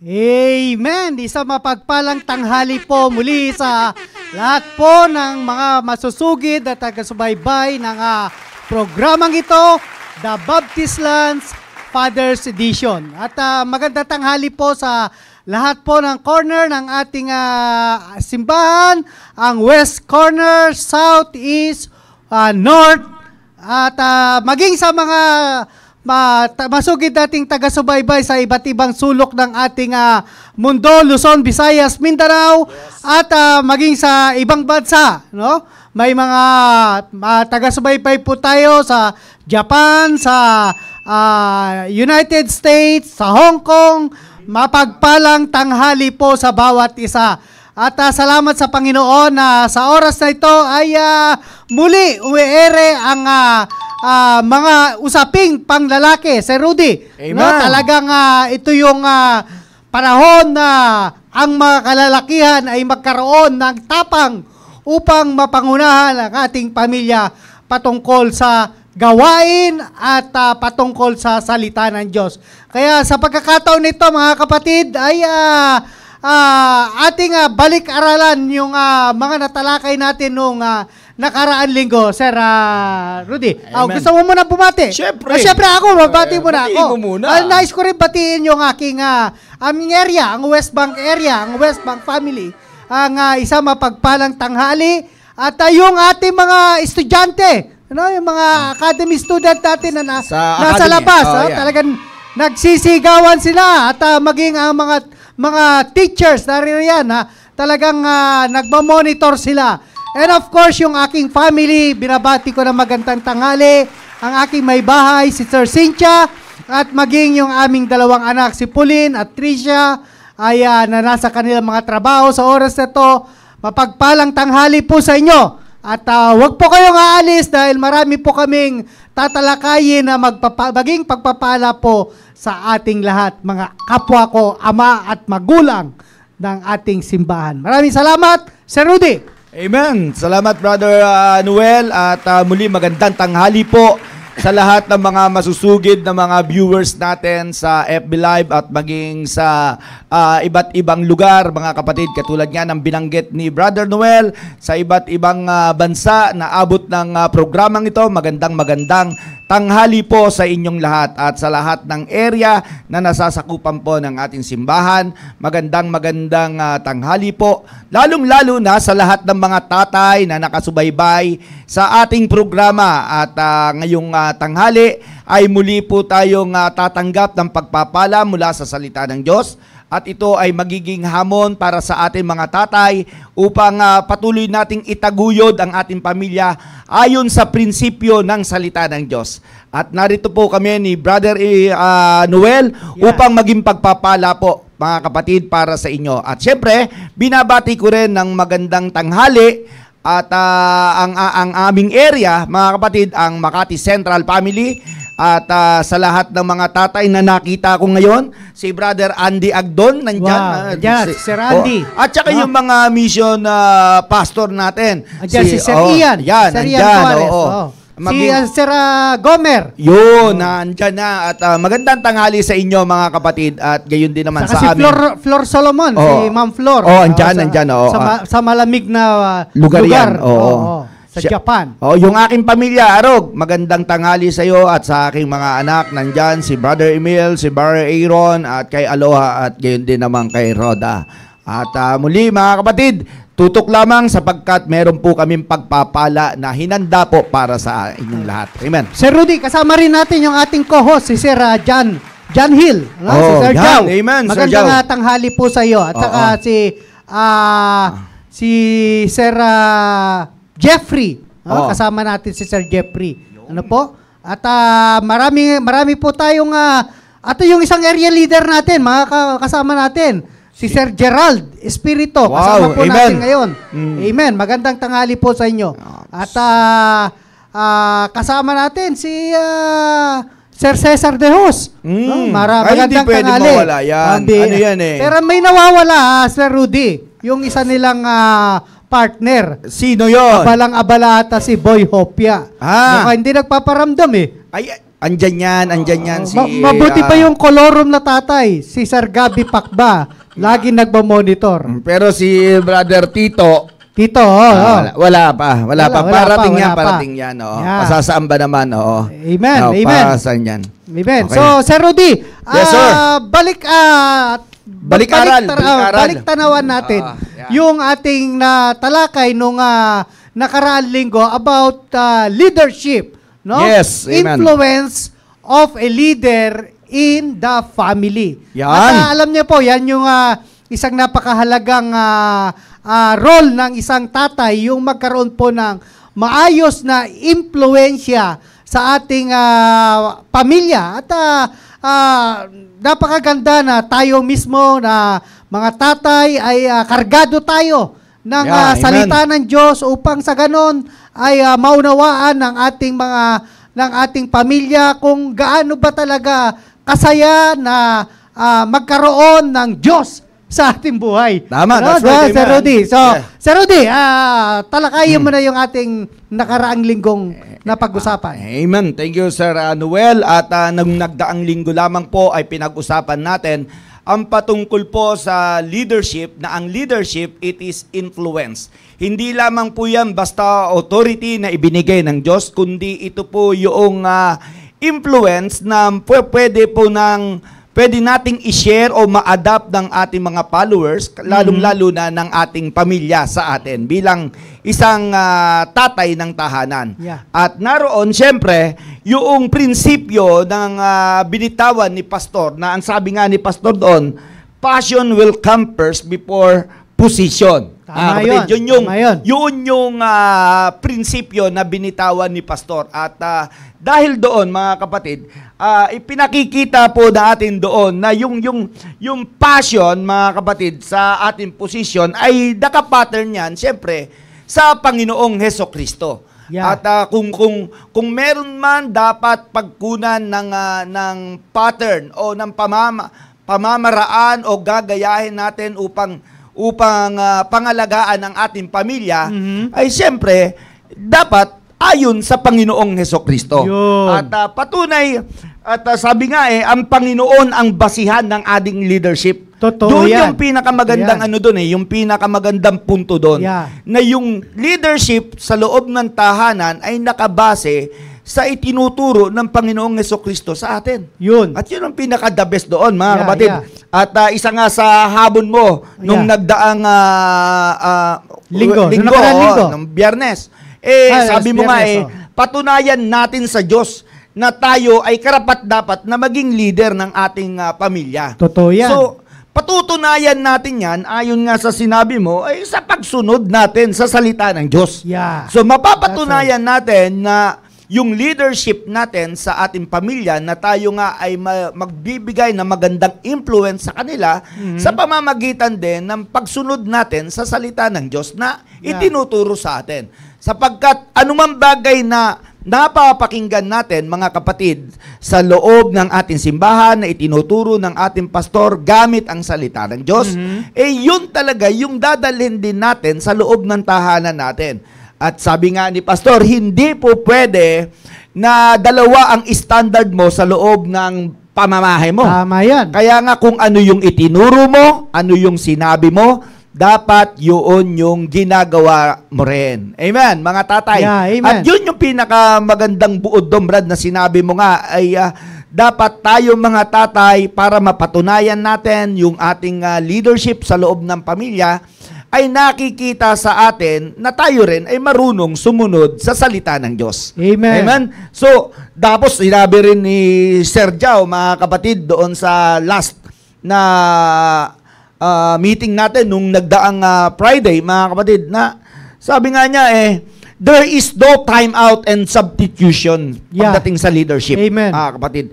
Amen! Isang mapagpalang tanghali po muli sa lahat po ng mga masusugid at taga-subaybay ng programang ito, The Baptist Lands Father's Edition. At magandang tanghali po sa lahat po ng corner ng ating simbahan, ang West Corner, South, East, North, at maging sa mga masugid nating taga-subaybay sa iba't ibang sulok ng ating mundo, Luzon, Visayas, Mindanao, at maging sa ibang bansa, no? May mga taga-subaybay po tayo sa Japan, sa United States, sa Hong Kong. Mapagpalang tanghali po sa bawat isa. At salamat sa Panginoon na sa oras na ito ay muli umiere ang mga usaping panglalaki. Sir Rudy, no, talagang ito yung panahon na ang mga kalalakihan ay magkaroon ng tapang upang mapangunahan ang ating pamilya patungkol sa gawain at patungkol sa salita ng Diyos. Kaya sa pagkakataon nito mga kapatid ay ating balik-aralan yung mga natalakay natin nung nakaraan linggo, Sir Rudy. Gusto mo muna bumati? Siyempre. Siyempre ako, mabati muna ako. Muna. Nais ko rin batiin yung aking aming area, ang West Bank area, ang West Bank family, ang isang mapagpalang tanghali at yung ating mga estudyante, yung mga academy student natin na nasa labas. Talagang nagsisigawan sila at maging ang mga teachers naririyan, talagang nagmamonitor sila. And of course, yung aking family, binabati ko na magandang tanghali, ang aking may bahay, si Sir Cynthia, at maging yung aming dalawang anak, si Pauline at Tricia, ay na nasa kanilang mga trabaho sa oras na to. Mapagpalang tanghali po sa inyo. At wag po kayong aalis dahil marami po kaming tatalakayin na maging pagpapala po sa ating lahat, mga kapwa ko, ama at magulang ng ating simbahan. Maraming salamat, Sir Rudy. Amen. Salamat, Brother Noel. At muli magandang tanghali po sa lahat ng mga masusugid na mga viewers natin sa FB Live at maging sa iba't ibang lugar, mga kapatid. Katulad nga ng binanggit ni Brother Noel, sa iba't ibang bansa na abot ng programang ito. Magandang tanghali po sa inyong lahat at sa lahat ng area na nasasakupan po ng ating simbahan. Magandang tanghali po. Lalong-lalo na sa lahat ng mga tatay na nakasubaybay sa ating programa. At ngayong tanghali ay muli po tayong tatanggap ng pagpapala mula sa salita ng Diyos. At ito ay magiging hamon para sa ating mga tatay upang patuloy nating itaguyod ang ating pamilya ayon sa prinsipyo ng salita ng Diyos. At narito po kami ni Brother Noel upang maging pagpapala po, mga kapatid, para sa inyo. At syempre, binabati ko rin ng magandang tanghali at ang aming area, mga kapatid, ang Makati Central Family. At sa lahat ng mga tatay na nakita ko ngayon, si Brother Andy Agdon, nandyan. Sir Andy. At saka yung mga mission pastor natin. Si Sir Ian. Sir Ian Suarez. Si Sir Gomer. Yun, nandyan na. At magandang tanghali sa inyo, mga kapatid. At gayon din naman saka sa amin. Si Flor Solomon, si Ma'am Flor. Nandyan. Sa malamig na lugar yan. Sa Japan. Yung aking pamilya, Arog, magandang tanghali sa iyo at sa aking mga anak. Nandyan si Brother Emil, si Brother Aaron, at kay Aloha, at gayon din naman kay Rhoda. At muli, mga kapatid, tutok lamang sapagkat meron po kaming pagpapala na hinanda po para sa inyong lahat. Amen. Sir Rudy, kasama rin natin yung ating co-host, si Sir John Hill. Si Sir Jow. Amen. Magandang tanghali po sa iyo. At saka si Sir Jeffrey. Kasama natin si Sir Jeffrey. Ano po? At marami po tayong at yung isang area leader natin, mga kasama natin, si Sir Gerald Espirito. Kasama po natin ngayon. Amen. Magandang tanghali po sa inyo. At kasama natin si Sir Cesar De Jos. Magandang tanghali. Mawala yan. Ano yan eh? Pero may nawawala, Sir Rudy. Yung isa nilang partner. Sino yon? Abalang-abala ata si Boy Hopia. Hindi nagpaparamdam eh. Andyan yan si... Mabuti pa yung kolorum na tatay, si Sir Gabi Pakba. Lagi nagmamonitor. Pero si Brother Tito, wala pa. Parating yan. Yeah. Pasasaan ba naman? Amen. Amen. Pasan yan. Amen. Okay. So, Sir Rudy, Yes, sir. balik tanawan natin yung ating talakay nung nakaraang linggo about leadership, no? Yes, amen. Influence of a leader in the family. Yan. At alam niyo po, yan yung isang napakahalagang role ng isang tatay, yung magkaroon po ng maayos na impluensya sa ating pamilya. At napakaganda na tayo mismo na mga tatay ay kargado tayo ng salita ng Diyos upang sa ganon ay maunawaan ng ating pamilya kung gaano ba talaga kasaya na magkaroon ng Diyos sa ating buhay. Tama, that's right, Sir Rudy. So, yeah. Sir Rudy, talakayin mo na yung ating nakaraang linggong napag-usapan. Amen. Thank you, Sir Noel. At nung nagdaang linggo lamang po ay pinag-usapan natin ang patungkol po sa leadership, na ang leadership, it is influence. Hindi lamang po yan basta authority na ibinigay ng Diyos, kundi ito po yung influence na pwede nating i-share o ma-adapt ng ating mga followers, lalong-lalo na ng ating pamilya sa atin bilang isang tatay ng tahanan. Yeah. At naroon, siyempre, yung prinsipyo ng binitawan ni Pastor, na ang sabi nga ni Pastor doon, passion will come first before position. Tama Yun yung prinsipyo na binitawan ni Pastor. At dahil doon, mga kapatid, ipinakikita po natin doon na yung passion, mga kapatid, sa ating position ay nakapattern yan, siyempre, sa Panginoong Hesukristo. Yeah. At kung meron man dapat pagkunan ng pattern o ng pamamaraan o gagayahin natin upang pangalagaan ang ating pamilya, ay siyempre dapat ayon sa Panginoong Hesukristo. At patunay, at sabi nga ang Panginoon ang basihan ng ating leadership. Totoo doon yan. yung pinakamagandang yung pinakamagandang punto doon. Yeah. Na yung leadership sa loob ng tahanan ay nakabase sa itinuturo ng Panginoong Hesukristo sa atin. Yun. At yun ang pinaka-the best doon, mga kapatid. Yeah. At isa nga sa habon mo, nung nagdaang linggo, nung Biyernes, sabi mo nga patunayan natin sa Diyos na tayo ay karapat-dapat na maging leader ng ating pamilya. Totoo yan. So, patutunayan natin yan, ayon nga sa sinabi mo, ay sa pagsunod natin sa salita ng Diyos. Yeah. So, mapapatunayan natin na yung leadership natin sa ating pamilya, na tayo nga ay magbibigay ng magandang influence sa kanila sa pamamagitan din ng pagsunod natin sa salita ng Diyos na itinuturo sa atin. Sapagkat anumang bagay na napapakinggan natin, mga kapatid, sa loob ng ating simbahan na itinuturo ng ating pastor gamit ang salita ng Diyos, yun talaga yung dadalhin din natin sa loob ng tahanan natin. At sabi nga ni Pastor, hindi po pwede na dalawa ang standard mo sa loob ng pamamahay mo. Tama yan. Kaya nga kung ano yung itinuro mo, ano yung sinabi mo, dapat yun yung ginagawa mo rin. Amen, mga tatay. Yeah, amen. At yun yung pinakamagandang buod doon, Brad, na sinabi mo nga, ay dapat tayo mga tatay, para mapatunayan natin yung ating leadership sa loob ng pamilya, ay nakikita sa atin na tayo rin ay marunong sumunod sa salita ng Diyos. Amen. Amen? So, tapos sinabi rin ni Sir Jao, mga kapatid, doon sa last na meeting natin nung nagdaang Friday, mga kapatid, na sabi nga niya there is no time out and substitution pagdating sa leadership. Amen. Mga kapatid.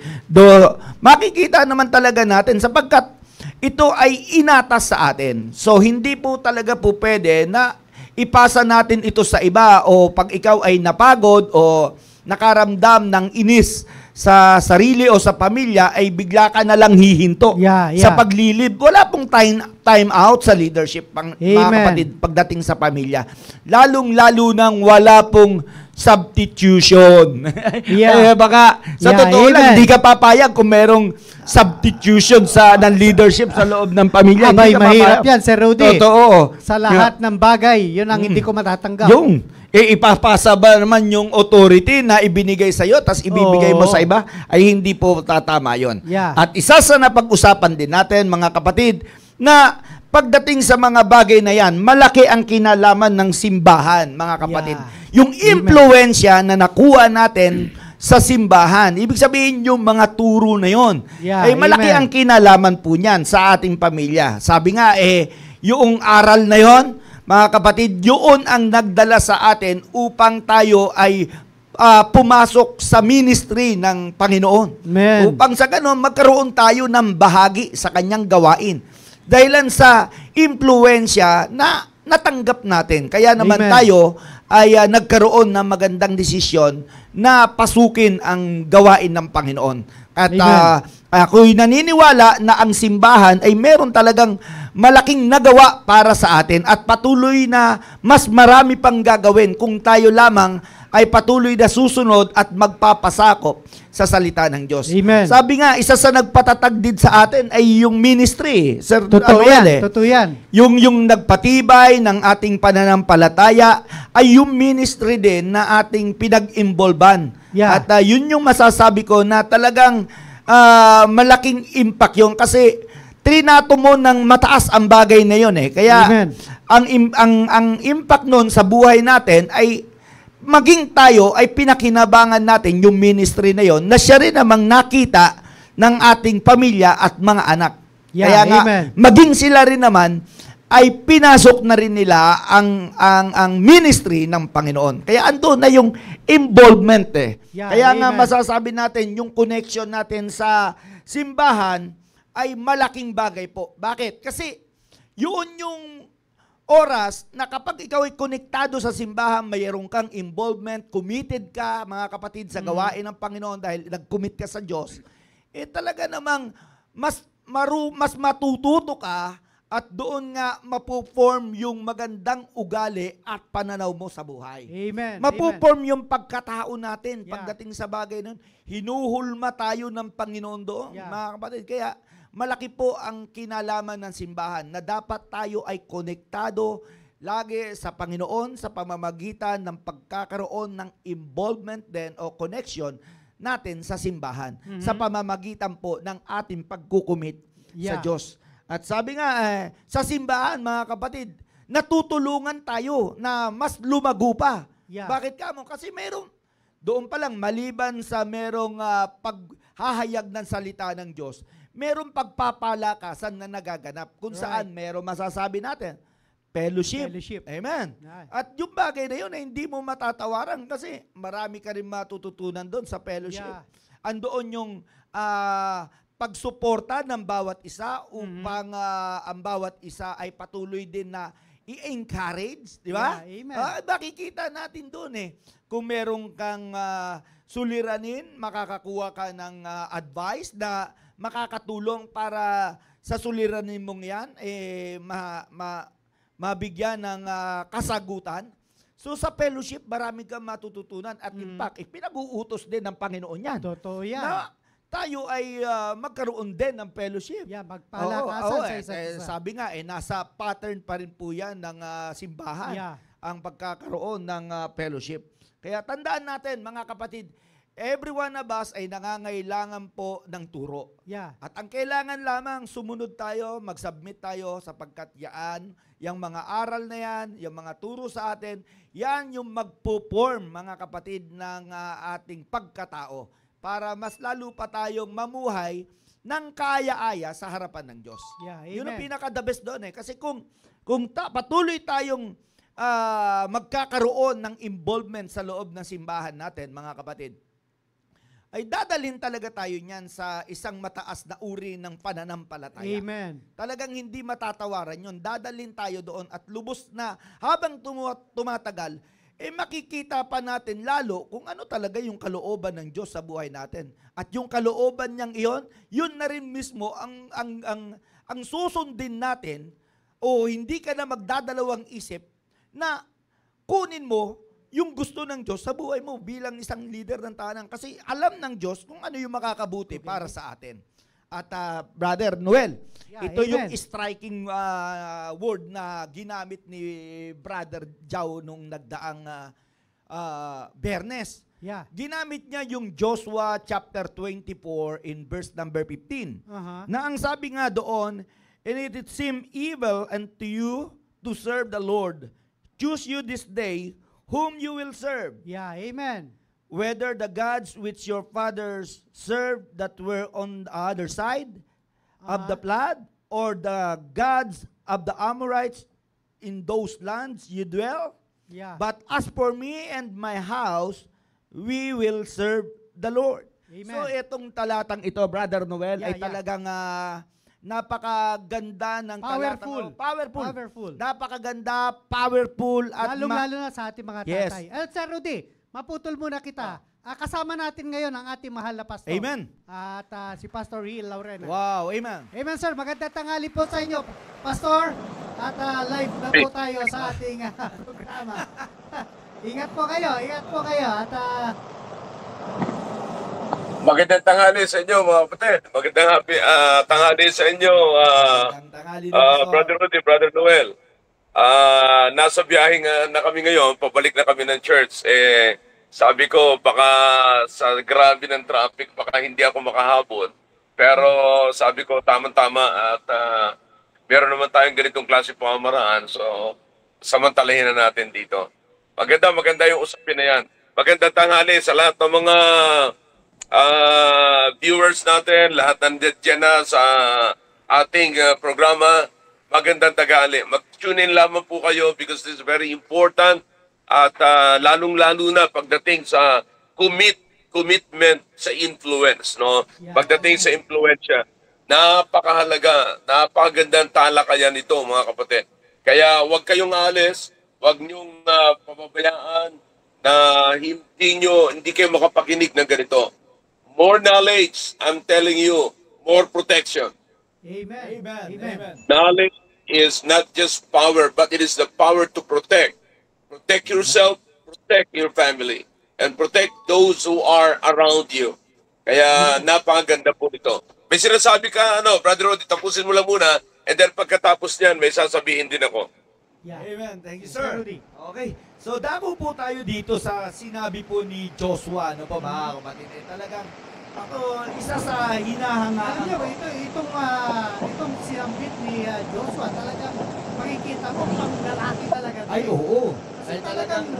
Makikita naman talaga natin sapagkat ito ay inatas sa atin. So, hindi po talaga po pwede na ipasa natin ito sa iba, o pag ikaw ay napagod o nakaramdam ng inis sa sarili o sa pamilya, ay bigla ka na lang hihinto sa paglilib. Wala pong time out sa leadership, mga kapatid, pagdating sa pamilya. Lalong-lalo nang wala pong substitution. Yeah. Baka sa Yeah, totoo lang, amen. hindi ka papayag kung merong substitution ng leadership sa loob ng pamilya. Abay, Hindi ka mahirap papayag. yan, Sir Rudy. Totoo. Sa lahat ng bagay, yun ang hindi ko matatanggap. Yung, ipapasa ba naman yung authority na ibinigay sa iyo tapos ibibigay mo Oo. sa iba, ay hindi po tatama yon. Yeah. At isa sa napag-usapan din natin, mga kapatid, na pagdating sa mga bagay na yan, malaki ang kinalaman ng simbahan, mga kapatid. Yeah. Yung impluensya na nakuha natin sa simbahan. Ibig sabihin yung mga turo na yon. Yeah, Ay malaki amen. ang kinalaman po niyan sa ating pamilya. Sabi nga, yung aral na yon, mga kapatid, yun ang nagdala sa atin upang tayo ay pumasok sa ministry ng Panginoon. Amen. Upang sa ganun, magkaroon tayo ng bahagi sa kanyang gawain. Dahilan sa impluensya na natanggap natin. Kaya naman Amen. tayo ay nagkaroon ng magandang desisyon na pasukin ang gawain ng Panginoon. At Amen. ako'y naniniwala na ang simbahan ay meron talagang malaking nagawa para sa atin at patuloy na mas marami pang gagawin kung tayo lamang ay patuloy na susunod at magpapasakop sa salita ng Diyos. Amen. Sabi nga, isa sa nagpatatag din sa atin ay yung ministry. Sir, Totoo ano yan, yan totoo yan. yung nagpatibay ng ating pananampalataya ay yung ministry din na ating pinag-involvan. Yeah. At yun yung masasabi ko na talagang malaking impact yun kasi trinato mo ng mataas ang bagay na yun eh. Kaya Amen. ang impact nun sa buhay natin ay maging tayo ay pinakinabangan natin yung ministry na yon na siya rin namang nakita ng ating pamilya at mga anak. Yeah, Kaya nga, amen. maging sila rin naman ay pinasok na rin nila ang ministry ng Panginoon. Kaya ando na yung involvement eh. Yeah, Kaya nga amen. masasabi natin yung connection natin sa simbahan ay malaking bagay po. Bakit? Kasi yun yung oras na kapag ikaw ay konektado sa simbahan, mayroon kang involvement, committed ka, mga kapatid, sa gawain ng Panginoon dahil nag-commit ka sa Diyos, talaga namang mas matututo ka at doon nga mapuform yung magandang ugali at pananaw mo sa buhay. Amen. Mapuform yung pagkatao natin Yeah. pagdating sa bagay nun. Hinuhulma tayo ng Panginoon doon, Yeah. mga kapatid. Kaya malaki po ang kinalaman ng simbahan na dapat tayo ay konektado lagi sa Panginoon sa pamamagitan ng pagkakaroon ng involvement din o connection natin sa simbahan. Sa pamamagitan po ng ating pagkukumit sa Yeah. Diyos. At sabi nga, sa simbahan, mga kapatid, natutulungan tayo na mas lumago pa. Yeah. Bakit ka mo? Kasi doon pa lang, maliban sa merong paghahayag ng salita ng Diyos, merong pagpapalakasan na nagaganap kung saan merong masasabi natin, fellowship. Amen. Right. At yung bagay na yun ay hindi mo matatawaran kasi marami ka rin matututunan doon sa fellowship. Yeah. Andoon yung pagsuporta ng bawat isa upang ang bawat isa ay patuloy din na i-encourage, di ba? Yeah, amen. Makikita natin doon kung merong kang suliranin, makakakuha ka ng advice na makakatulong para sa suliranin mong yan, mabigyan ng kasagutan. So sa fellowship, marami kang matututunan at in fact, pinag-uutos din ng Panginoon yan. Totoo yan. Na tayo ay magkaroon din ng fellowship. Yeah, magpalakasan sa isa't isa. Sabi nga, nasa pattern pa rin po yan ng simbahan, Yeah. ang pagkakaroon ng fellowship. Kaya tandaan natin, mga kapatid, every one of us ay nangangailangan po ng turo. Yeah. At ang kailangan lamang, sumunod tayo, mag-submit tayo sapagkat yung mga aral na yan, yung mga turo sa atin, yan yung magpo-form, mga kapatid, ng ating pagkatao para mas lalo pa tayong mamuhay ng kaya-aya sa harapan ng Diyos. Yeah, Yun ang amen. pinaka-the best doon kasi kung patuloy tayong magkakaroon ng involvement sa loob ng simbahan natin, mga kapatid, ay dadalhin talaga tayo niyan sa isang mataas na uri ng pananampalataya. Amen. Talagang hindi matatawaran yun. Dadalhin tayo doon at lubos na habang tumatagal, makikita pa natin lalo kung ano talaga yung kalooban ng Diyos sa buhay natin. At yung kalooban niyang iyon, yun na rin mismo ang susundin natin o hindi ka na magdadalawang isip na kunin mo yung gusto ng Diyos sa buhay mo bilang isang leader ng tahanan. Kasi alam ng Diyos kung ano yung makakabuti para sa atin. At Brother Noel, ito amen. yung striking word na ginamit ni Brother Jao nung nagdaang Bernes. Yeah. Ginamit niya yung Joshua chapter 24 in verse number 15. Na ang sabi nga doon, and it seemed evil unto you to serve the Lord. Choose you this day whom you will serve. Yeah, amen. Whether the gods which your fathers served that were on the other side of the flood, or the gods of the Amorites in those lands you dwell. Yeah. But as for me and my house, we will serve the Lord. Amen. So itong talatang ito, Brother Noel, ay talagang napakaganda ng powerful. Powerful. Napakaganda, powerful. At Lalong-lalo na sa ating mga Yes. tatay. Sir Rudy, maputol muna kita. Kasama natin ngayon ang ating mahal na pastor. Amen. At si Pastor Riel Laurena. Wow, amen. Amen, sir. Magandang tanghali po sa inyo, Pastor. At live na po tayo sa ating programa. Ingat po kayo. At magandang tanghali sa inyo, mga kapatid. Magandang tanghali sa inyo, Brother Rudy, Brother Noel. Nasa biyaheng na kami ngayon, pabalik na kami ng church. Sabi ko, baka sa grabe ng traffic, baka hindi ako makahabol. Pero sabi ko, tamang-tama at meron naman tayong ganitong klase pamamaraan. So, samantalahin na natin dito. Maganda yung usapin na yan. Magandang tanghali sa lahat ng mga viewers natin, lahat nandiyan na sa ating programa. Magandang tanghali. Mag-tune in lamang po kayo because this is very important. At lalong-lalo na pagdating sa commitment sa influence, no? Pagdating sa influensya, napakahalaga, napakagandang talakayan nito, mga kapatid. Kaya huwag kayong alis, huwag niyong pababayaan na hindi kayo makapakinig ng ganito. More knowledge, I'm telling you, more protection. Amen. Knowledge is not just power, but it is the power to protect. Protect yourself, protect your family, and protect those who are around you. Kaya napakaganda po nito. May sinasabi ka, Brother Rodi, tapusin mo lang muna, and then pagkatapos niyan, may sasabihin din ako. Yeah. Amen. Thank you, sir. Rudy. Okay. So, dako po tayo dito sa sinabi po ni Joshua, ano po mga kapatid. Talagang ako, isa sa hinahangaan Alam niyo, ko. itong sinambit ni Joshua, talagang makikita mo pang lalaki talaga. Ay, oo. Kasi talagang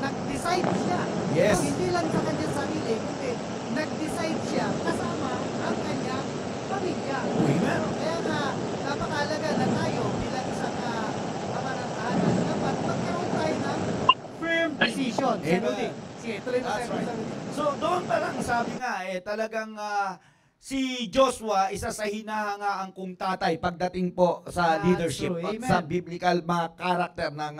nag-decide siya. Yes. So, hindi lang sa kanyang sarili, kundi nag-decide siya kasama ang kanyang pamilya. Amen. Kaya nga, napakalaga na tayo bilang isang ama ng tahanan. Dapat magkaroon tayo ng firm decision. Amen. Sige, tuloy na That's tayo. right. So, doon pa lang sabi nga, talagang si Joshua, isa sa hinahangaan kong tatay pagdating po sa That's leadership true. at Amen. sa biblical mga karakter ng,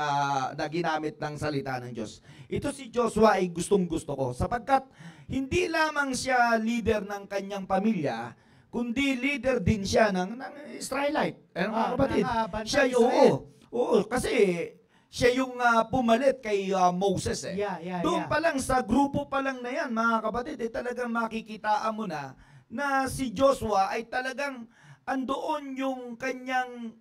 na ginamit ng salita ng Diyos. Ito si Joshua ay gustong-gusto ko sapagkat hindi lamang siya leader ng kanyang pamilya, kundi leader din siya ng Israelite. Mga kapatid, ng bantay siya Israel. oo, kasi siya yung pumalit kay Moses eh. Yeah. Doon pa lang sa grupo pa lang na yan, mga kapatid, talagang makikitaan mo na si Joshua ay talagang andoon yung kanyang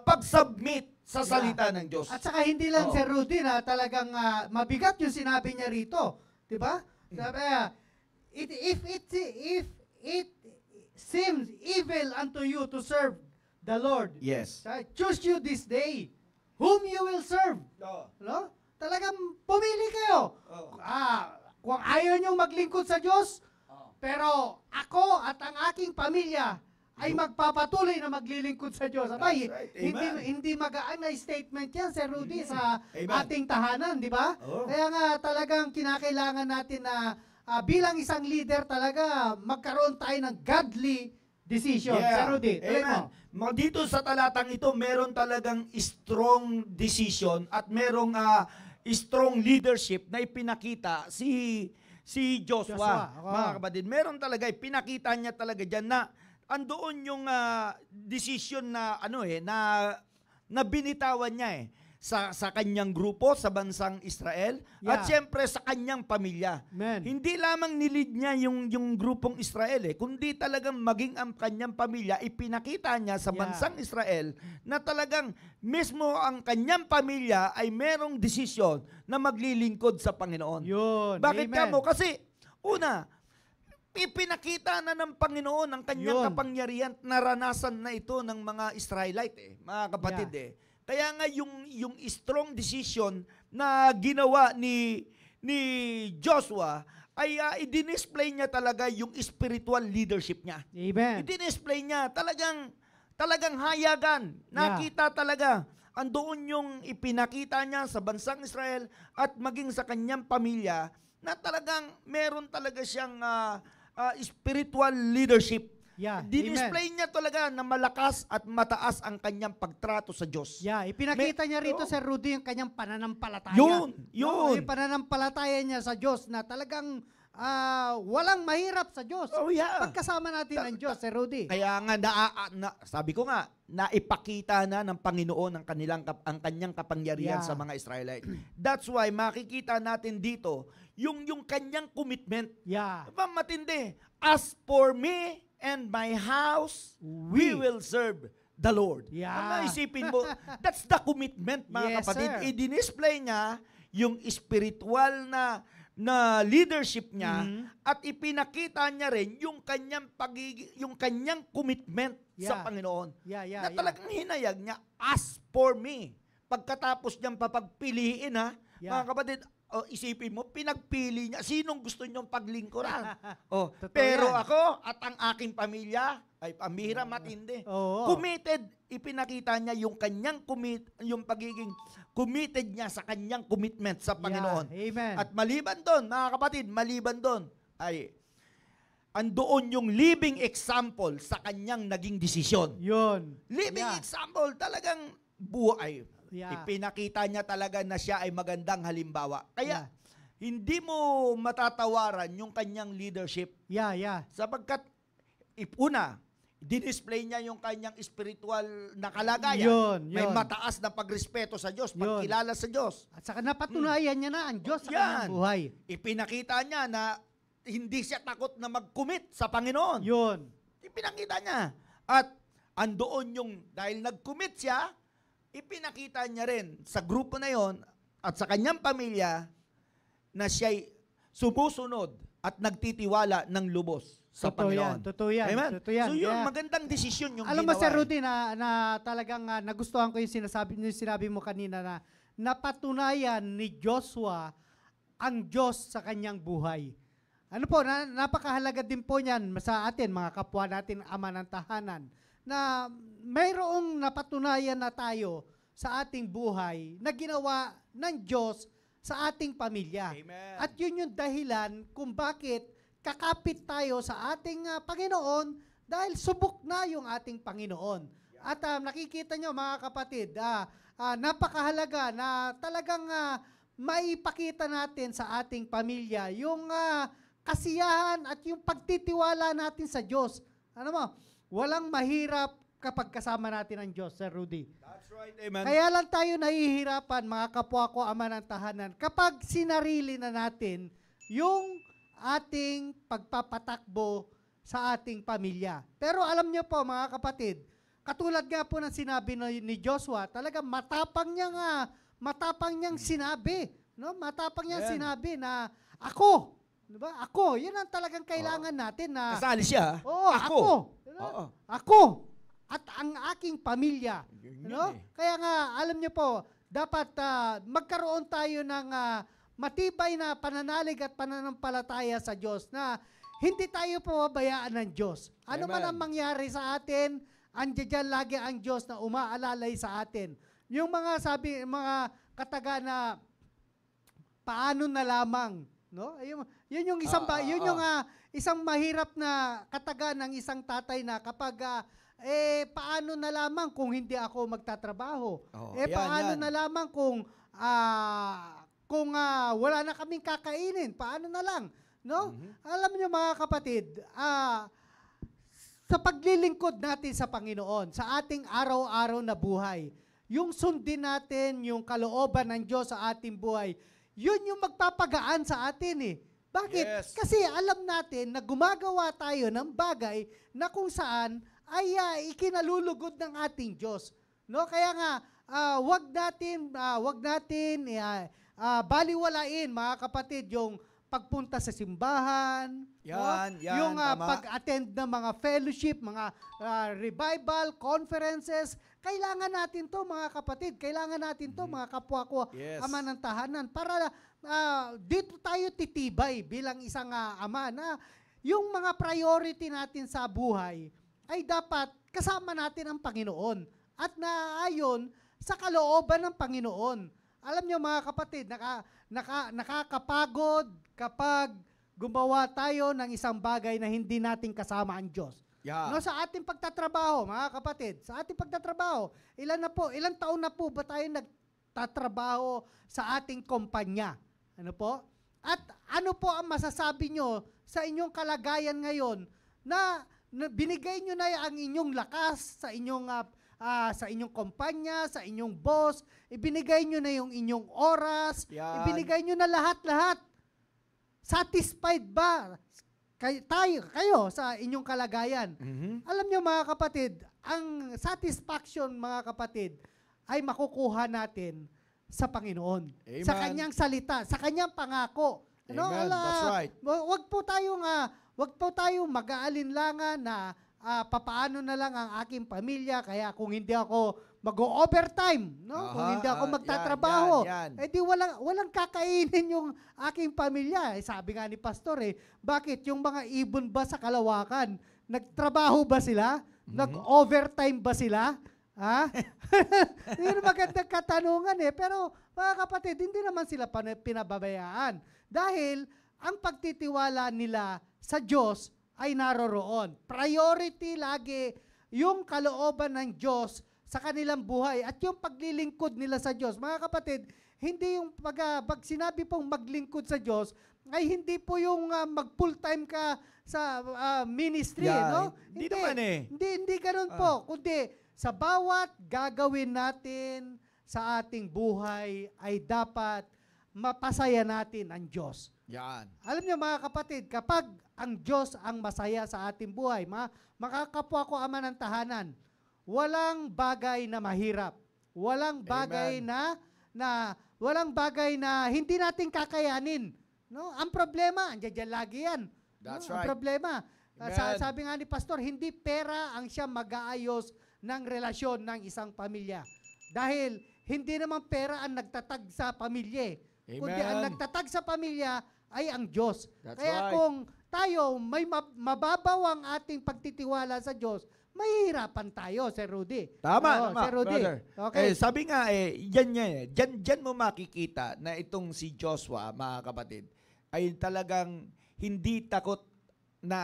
pag-submit sa salita ng Diyos. At saka hindi lang Oo. si Rudy na talagang mabigat yung sinabi niya rito. 'Di ba? Sabi if it seems evil unto you to serve the Lord. Yes. Choose you this day whom you will serve. No? Talagang pumili kayo. Kung ayaw niyong maglingkod sa Diyos, pero ako at ang aking pamilya ay magpapatuloy na maglilingkod sa Diyos. Abay, That's right. hindi magaan na statement yan, Sir Rudy, sa Amen. ating tahanan, di ba? Oo. Kaya nga talagang kinakailangan natin na bilang isang leader talaga magkaroon tayo ng godly decision. Sir Rudy, tuloy mo. Dito sa talatang ito, meron talagang strong decision at merong strong leadership na ipinakita si Joshua. Mga kapatid, meron talaga, pinakita niya talaga diyan na andoon yung decision na na binitawan niya sa kanyang grupo sa bansang Israel at siyempre sa kanyang pamilya. Amen. Hindi lamang nilid niya yung grupong Israel kundi talagang maging ang kanyang pamilya, ipinakita niya sa bansang Israel na talagang mismo ang kanyang pamilya ay merong desisyon na maglilingkod sa Panginoon. Yun. Bakit Amen. mo? Kasi una, ipinakita na ng Panginoon ang kanyang kapangyarihan, naranasan na ito ng mga Israelite mga kapatid Kaya nga yung strong decision na ginawa ni Joshua ay i-display niya talaga yung spiritual leadership niya. Amen. I-display niya talagang hayagan. Nakita talaga. Andoon yung ipinakita niya sa bansang Israel at maging sa kanyang pamilya na talagang meron talaga siyang spiritual leadership. Di-display niya talaga na malakas at mataas ang kanyang pagtrato sa Diyos. Ipinakita niya rito, Sir Rudy, yung kanyang pananampalataya. Yun. Yung pananampalataya niya sa Diyos na talagang walang mahirap sa Diyos. Pagkasama natin ang Diyos, Sir Rudy. Kaya nga, sabi ko nga, naipakita na ng Panginoon ang kanyang kapangyarihan sa mga Israelite. That's why makikita natin dito yung kanyang commitment. Matindi. As for me and my house, we will serve the Lord. Ang maisipin mo, that's the commitment, mga kapatid. Sir. I-display niya yung spiritual na leadership niya at ipinakita niya rin yung kanyang commitment sa Panginoon. Na talagang hinayag niya, as for me. Pagkatapos niyang papagpiliin mga kapatid, isipin mo, pinagpili niya, sinong gusto niyong paglingkuran? Pero ako at ang aking pamilya, ay pambihira matindi. Committed, ipinakita niya yung kanyang yung pagiging committed niya sa kanyang commitment sa Panginoon. Amen. At maliban doon, mga kapatid, ay andoon yung living example sa kanyang naging desisyon. Living example, talagang buhay. Ipinakita niya talaga na siya ay magandang halimbawa. Kaya, hindi mo matatawaran yung kanyang leadership. Sapagkat, una, dinisplay niya yung kanyang spiritual na kalagayan. May mataas na pagrespeto sa Diyos, pagkilala sa Diyos. At saka napatunayan niya na ang Diyos sa kanyang buhay. Ipinakita niya na hindi siya takot na mag-commit sa Panginoon. Ipinakita niya. At andoon yung, dahil nag-commit siya, ipinakita niya rin sa grupo na yon at sa kanyang pamilya na siya'y sumusunod at nagtitiwala ng lubos sa Panginoon. Totoo yan. Amen? So yun, magandang desisyon yung alam ginawa. mo, Sir Rudy, na talagang nagustuhan ko yung sinabi mo kanina na napatunayan ni Joshua ang Diyos sa kanyang buhay. Ano po, napakahalaga din po niyan sa atin, mga kapwa natin, ama ng tahanan, na mayroong napatunayan na tayo sa ating buhay na ginawa ng Diyos sa ating pamilya. Amen. At yun yung dahilan kung bakit kakapit tayo sa ating Panginoon dahil subok na yung ating Panginoon. At nakikita nyo, mga kapatid, napakahalaga na talagang maipakita natin sa ating pamilya yung kasiyahan at yung pagtitiwala natin sa Diyos. Ano mo? Walang mahirap kapag kasama natin ang Diyos, Sir Rudy. That's right, amen. Kaya lang tayo nahihirapan, mga kapwa ko, ama ng tahanan, kapag sinarili na natin yung ating pagpapatakbo sa ating pamilya. Pero alam niyo po, mga kapatid, katulad nga po ng sinabi ni Joshua, talaga matapang niyang sinabi. No? Matapang niyang sinabi na ako, diba? Ako, yun ang talagang kailangan natin na... Kasali siya. Ako. Diba? Ako. At ang aking pamilya. No? Kaya nga, alam niyo po, dapat magkaroon tayo ng matibay na pananalig at pananampalataya sa Diyos na hindi tayo pababayaan ng Diyos. Ano man ang mangyari sa atin, andiyan lagi ang Diyos na umaalalay sa atin. Yung mga mga kataga na paano na lamang, no? Yun yung isang isang mahirap na kataga ng isang tatay na kapag paano na lamang kung hindi ako magtatrabaho? Paano na lamang kung wala na kaming kakainin? Paano na lang? No? Alam niyo, mga kapatid, sa paglilingkod natin sa Panginoon, sa ating araw-araw na buhay, yung sundin natin yung kalooban ng Diyos sa ating buhay, yun yung magpapagaan sa atin eh. Bakit? Yes. Kasi alam natin na gumagawa tayo ng bagay na kung saan ay ikinalulugod ng ating Diyos. No? Kaya nga, wag natin baliwalain, mga kapatid, yung pagpunta sa simbahan, Yan, no? yan, Yung tama. pag-attend ng mga fellowship, mga revival, conferences. Kailangan natin to, mga kapatid. Kailangan natin to, mga kapwa ko, Yes. ama ng tahanan, para dito tayo titibay bilang isang ama na yung mga priority natin sa buhay ay dapat kasama natin ang Panginoon at naayon sa kalooban ng Panginoon. Alam niyo, mga kapatid, nakakapagod kapag gumawa tayo ng isang bagay na hindi natin kasama ang Diyos. Yeah. No, sa ating pagtatrabaho, mga kapatid, sa ating pagtatrabaho, ilang taon na po ba tayo nagtatrabaho sa ating kumpanya? Ano po? At ano po ang masasabi nyo sa inyong kalagayan ngayon na binigay nyo na ang inyong lakas sa inyong kumpanya, sa inyong boss, ibinigay nyo na yung inyong oras, Yan. ibinigay nyo na lahat-lahat. Satisfied ba kayo sa inyong kalagayan? Mhm. Alam nyo, mga kapatid, ang satisfaction, mga kapatid, ay makukuha natin sa Panginoon. Amen. Sa kanyang salita, sa kanyang pangako. Amen. That's right. Wag po tayong mag-aalinlangan na papaano na lang ang aking pamilya, kaya kung hindi ako mag-overtime, no? Kung Aha, hindi ako yan, magtatrabaho, yan. eh di walang kakainin yung aking pamilya. Eh, sabi nga ni Pastor bakit yung mga ibon ba sa Kalawakan, nagtrabaho ba sila? Nag-overtime ba sila? Ha? Yun magandang katanungan pero mga kapatid, hindi naman sila pinababayaan. Dahil ang pagtitiwala nila sa Diyos ay naroroon. Priority lagi yung kalooban ng Diyos sa kanilang buhay at yung paglilingkod nila sa Diyos. Mga kapatid, hindi yung pag sinabi pong maglingkod sa Diyos, ay hindi po yung mag-full time ka sa ministry, Yeah, no? hindi naman Hindi ganun po. Kundi sa bawat gagawin natin sa ating buhay ay dapat mapasaya natin ang Diyos. Yan. Alam niyo, mga kapatid, kapag ang Diyos ang masaya sa ating buhay, makakapwa ko ama ng tahanan, walang bagay na mahirap. Walang bagay walang bagay na hindi natin kakayanin. No? Ang problema, andiyan lagi yan. That's no? right. Ang problema. Amen. Sabi nga ni Pastor, hindi pera ang siya mag-aayos ng relasyon ng isang pamilya. Dahil hindi naman pera ang nagtatag sa pamilya. Kundi ang nagtatag sa pamilya ay ang Diyos. That's Kaya right. kung tayo may mababaw ang ating pagtitiwala sa Diyos, mahihirapan tayo, Sir Rudy. Tama, Sir Rudy. brother. Okay. Sabi nga, dyan mo makikita na itong si Joshua, mga kapatid, ay talagang hindi takot na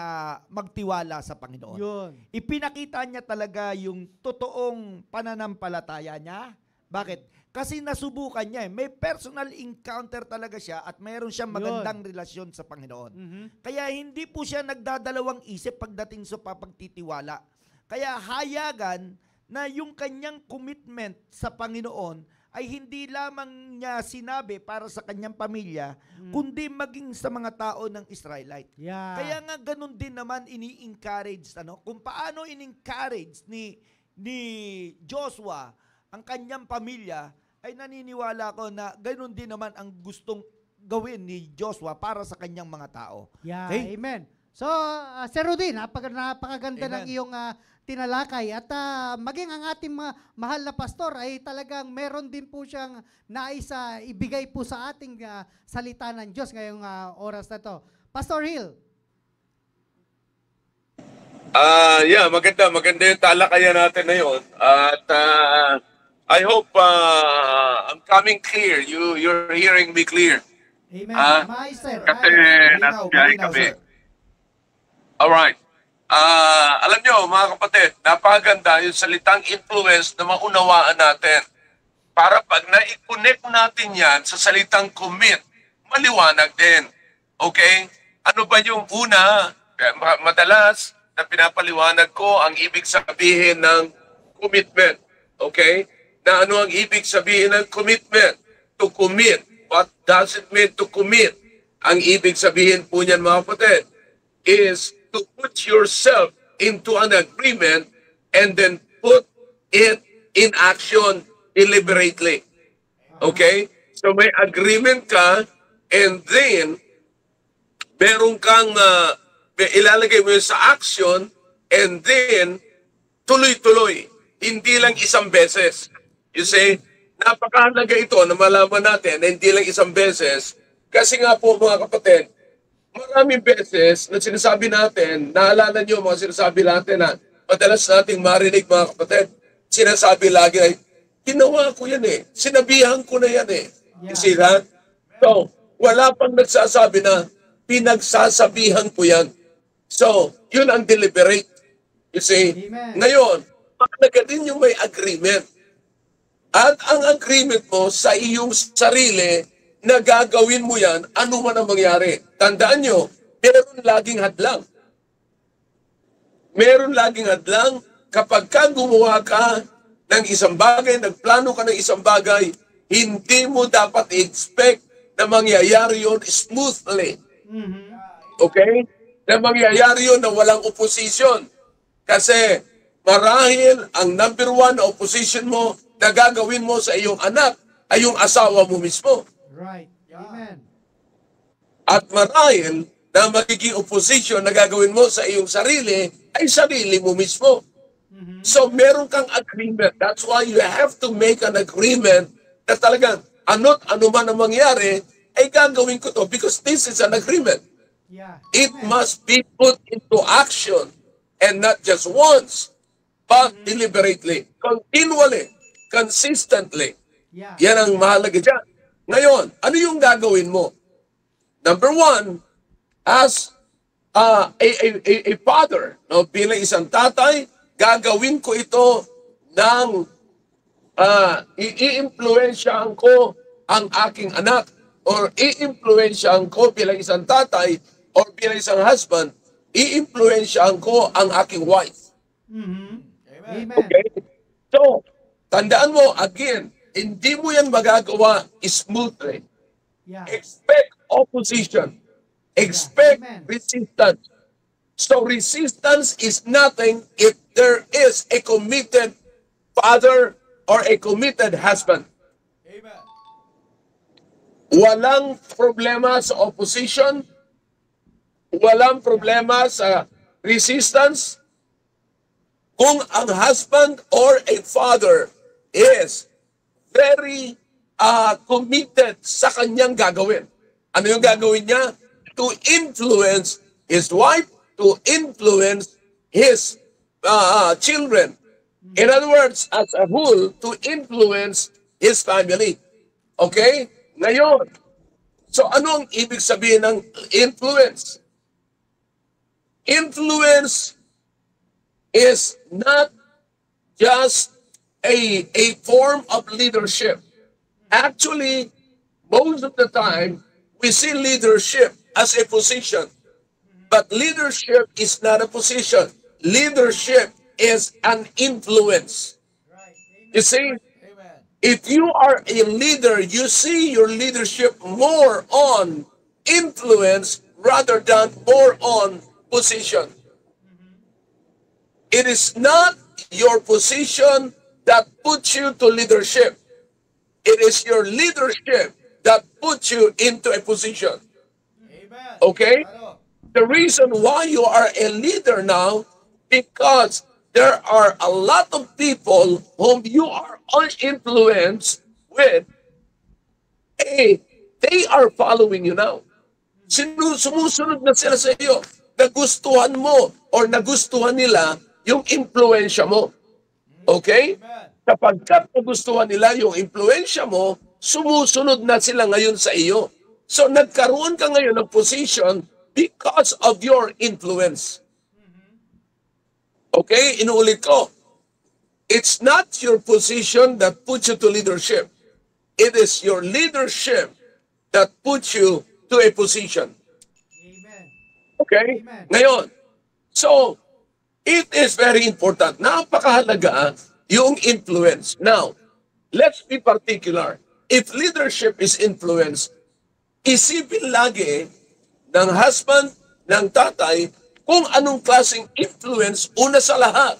magtiwala sa Panginoon. Yun. Ipinakita niya talaga yung totoong pananampalataya niya. Bakit? Kasi nasubukan niya. May personal encounter talaga siya at mayroon siyang magandang relasyon sa Panginoon. Mhm. Kaya hindi po siya nagdadalawang isip pagdating sa pagtitiwala. Kaya hayagan na yung kanyang commitment sa Panginoon ay hindi lamang niya sinabi para sa kanyang pamilya, kundi maging sa mga tao ng Israelite. Yeah. Kaya nga ganun din naman ini-encourage, kung paano in-encourage ni Joshua ang kanyang pamilya, ay naniniwala ko na ganun din naman ang gustong gawin ni Joshua para sa kanyang mga tao. Yeah, Okay? amen. So, Sir Rudy, napakaganda Amen. ng iyong tinalakay. At maging ang ating mahal na pastor ay talagang meron din po siyang nais ibigay po sa ating salita ng Diyos ngayong oras na to. Pastor Hill. Maganda yung talakayan natin na yun. At I hope I'm coming clear. You're hearing me clear. Amen. Maestro. Kasi Malinaw, nasa kami. sir. Alright. Alam nyo, mga kapatid, napakaganda yung salitang influence na maunawaan natin. Para pag na-connect natin yan sa salitang commit, maliwanag din. Okay? Ano ba yung una? Madalas na pinapaliwanag ko ang ibig sabihin ng commitment. Okay? na ano ang ibig sabihin ng commitment. To commit. What does it mean to commit? Ang ibig sabihin po niyan mga kapatid is to put yourself into an agreement and then put it in action deliberately. Okay? So may agreement ka and then meron kang ilalagay mo yun sa action and then tuloy-tuloy. Hindi lang isang beses. You see, napakahalaga ito na malaman natin na hindi lang isang beses. Kasi nga po mga kapatid, maraming beses na sinasabi natin, naalala nyo mga sinasabi natin na madalas nating marinig mga kapatid, sinasabi lagi ay, ginawa ko yan eh, sinabihan ko na yan eh. You see that? So, wala pang nagsasabi na pinagsasabihan ko yan. So, yun ang deliberate. You see? Amen. Ngayon, mahalaga din yung may agreement. At ang agreement mo sa iyong sarili na gagawin mo yan, ano man ang mangyari. Tandaan nyo, meron laging hadlang. Meron laging hadlang kapag ka gumawa ka ng isang bagay, nagplano ka ng isang bagay, hindi mo dapat expect na mangyayari yun smoothly. Okay? Na mangyayari yun na walang opposition. Kasi marahil ang number one na opposition mo na gagawin mo sa iyong anak ay yung asawa mo mismo. Right. Amen. At marahil na magiging opposition na gagawin mo sa iyong sarili ay sarili mo mismo. So meron kang agreement. That's why you have to make an agreement na talagang ano man ang mangyari ay gagawin ko to because this is an agreement. Yeah. It must be put into action and not just once, but deliberately, continually, consistently. Yeah. Yan ang mahalaga dyan. Ngayon, ano yung gagawin mo? Number one, as a father, no, bilang isang tatay, gagawin ko ito ng i-influensyahan ko ang aking anak or i-influensyahan ko bilang isang tatay or bilang isang husband, i-influensyahan ko ang aking wife. Amen. Okay? So, tandaan mo, again, hindi mo yan magagawa smoothly. Yeah. Expect opposition. Expect Amen. resistance. So resistance is nothing if there is a committed father or a committed husband. Amen. Walang problema sa opposition. Walang problema sa resistance. Kung ang husband or a father is very committed sa kanyang gagawin. Ano yung gagawin niya? To influence his wife, to influence his children. In other words, as a whole, to influence his family. Okay? Ngayon, so ano ang ibig sabihin ng influence? Influence is not just a form of leadership. Actually, most of the time, we see leadership as a position. But leadership is not a position. Leadership is an influence. You see, if you are a leader, you see your leadership more on influence rather than more on position. It is not your position that puts you to leadership. It is your leadership that puts you into a position. Amen. Okay? The reason why you are a leader now, because there are a lot of people whom you are influenced with. They are following you now. Sumusunod na sila sa iyo. Nagustuhan mo or nagustuhan nila yung impluensya mo. Okay? Kapag nagustuhan nila yung impluensya mo, sumusunod na sila ngayon sa iyo. So nagkaroon ka ngayon ng position because of your influence. Okay? Inuulit ko. It's not your position that puts you to leadership. It is your leadership that puts you to a position. Amen. Okay? Amen. Ngayon, so, it is very important. Napakahalaga yung influence. Now, let's be particular. If leadership is influence, isipin lagi ng husband, ng tatay, kung anong klaseng influence, una sa lahat,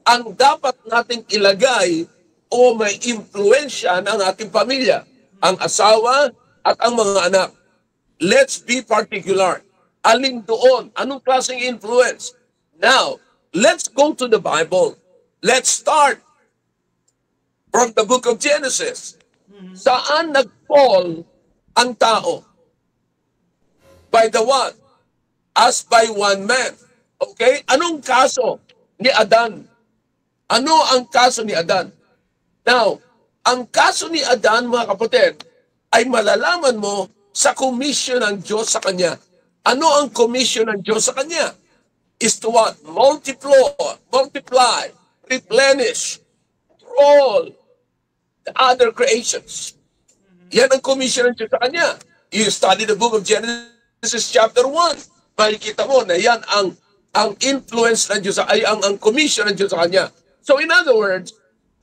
ang dapat nating ilagay o may impluensya ng ating pamilya, ang asawa at ang mga anak. Let's be particular. Alin doon? Anong klaseng influence? Now, let's go to the Bible. Let's start from the book of Genesis. Saan nag-fall ang tao? By the what? As by one man. Okay? Anong kaso ni Adan? Ano ang kaso ni Adan? Now, ang kaso ni Adan, mga kapatid, ay malalaman mo sa commission ng Diyos sa kanya. Ano ang commission ng Diyos sa kanya? Is to what? Multiply, replenish, control the other creations. Yan ang commission ng Diyos sa kanya. You study the book of Genesis chapter 1. Makikita mo na yan ang influence ng Diyos, ay ang commission ng Diyos sa kanya. So in other words,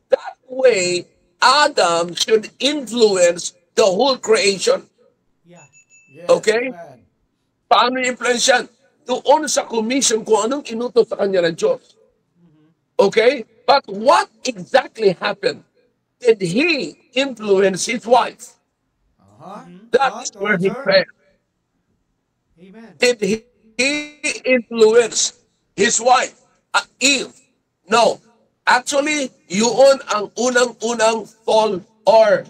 that way, Adam should influence the whole creation. Yeah. Okay? Paano i-influence yan? Doon sa commission kung anong inutos sa kanya ng Diyos. Okay? But what exactly happened? Did he influence his wife? That's where he failed. Amen. Did he influence his wife? Eve? No. Actually, yun ang unang-unang fall or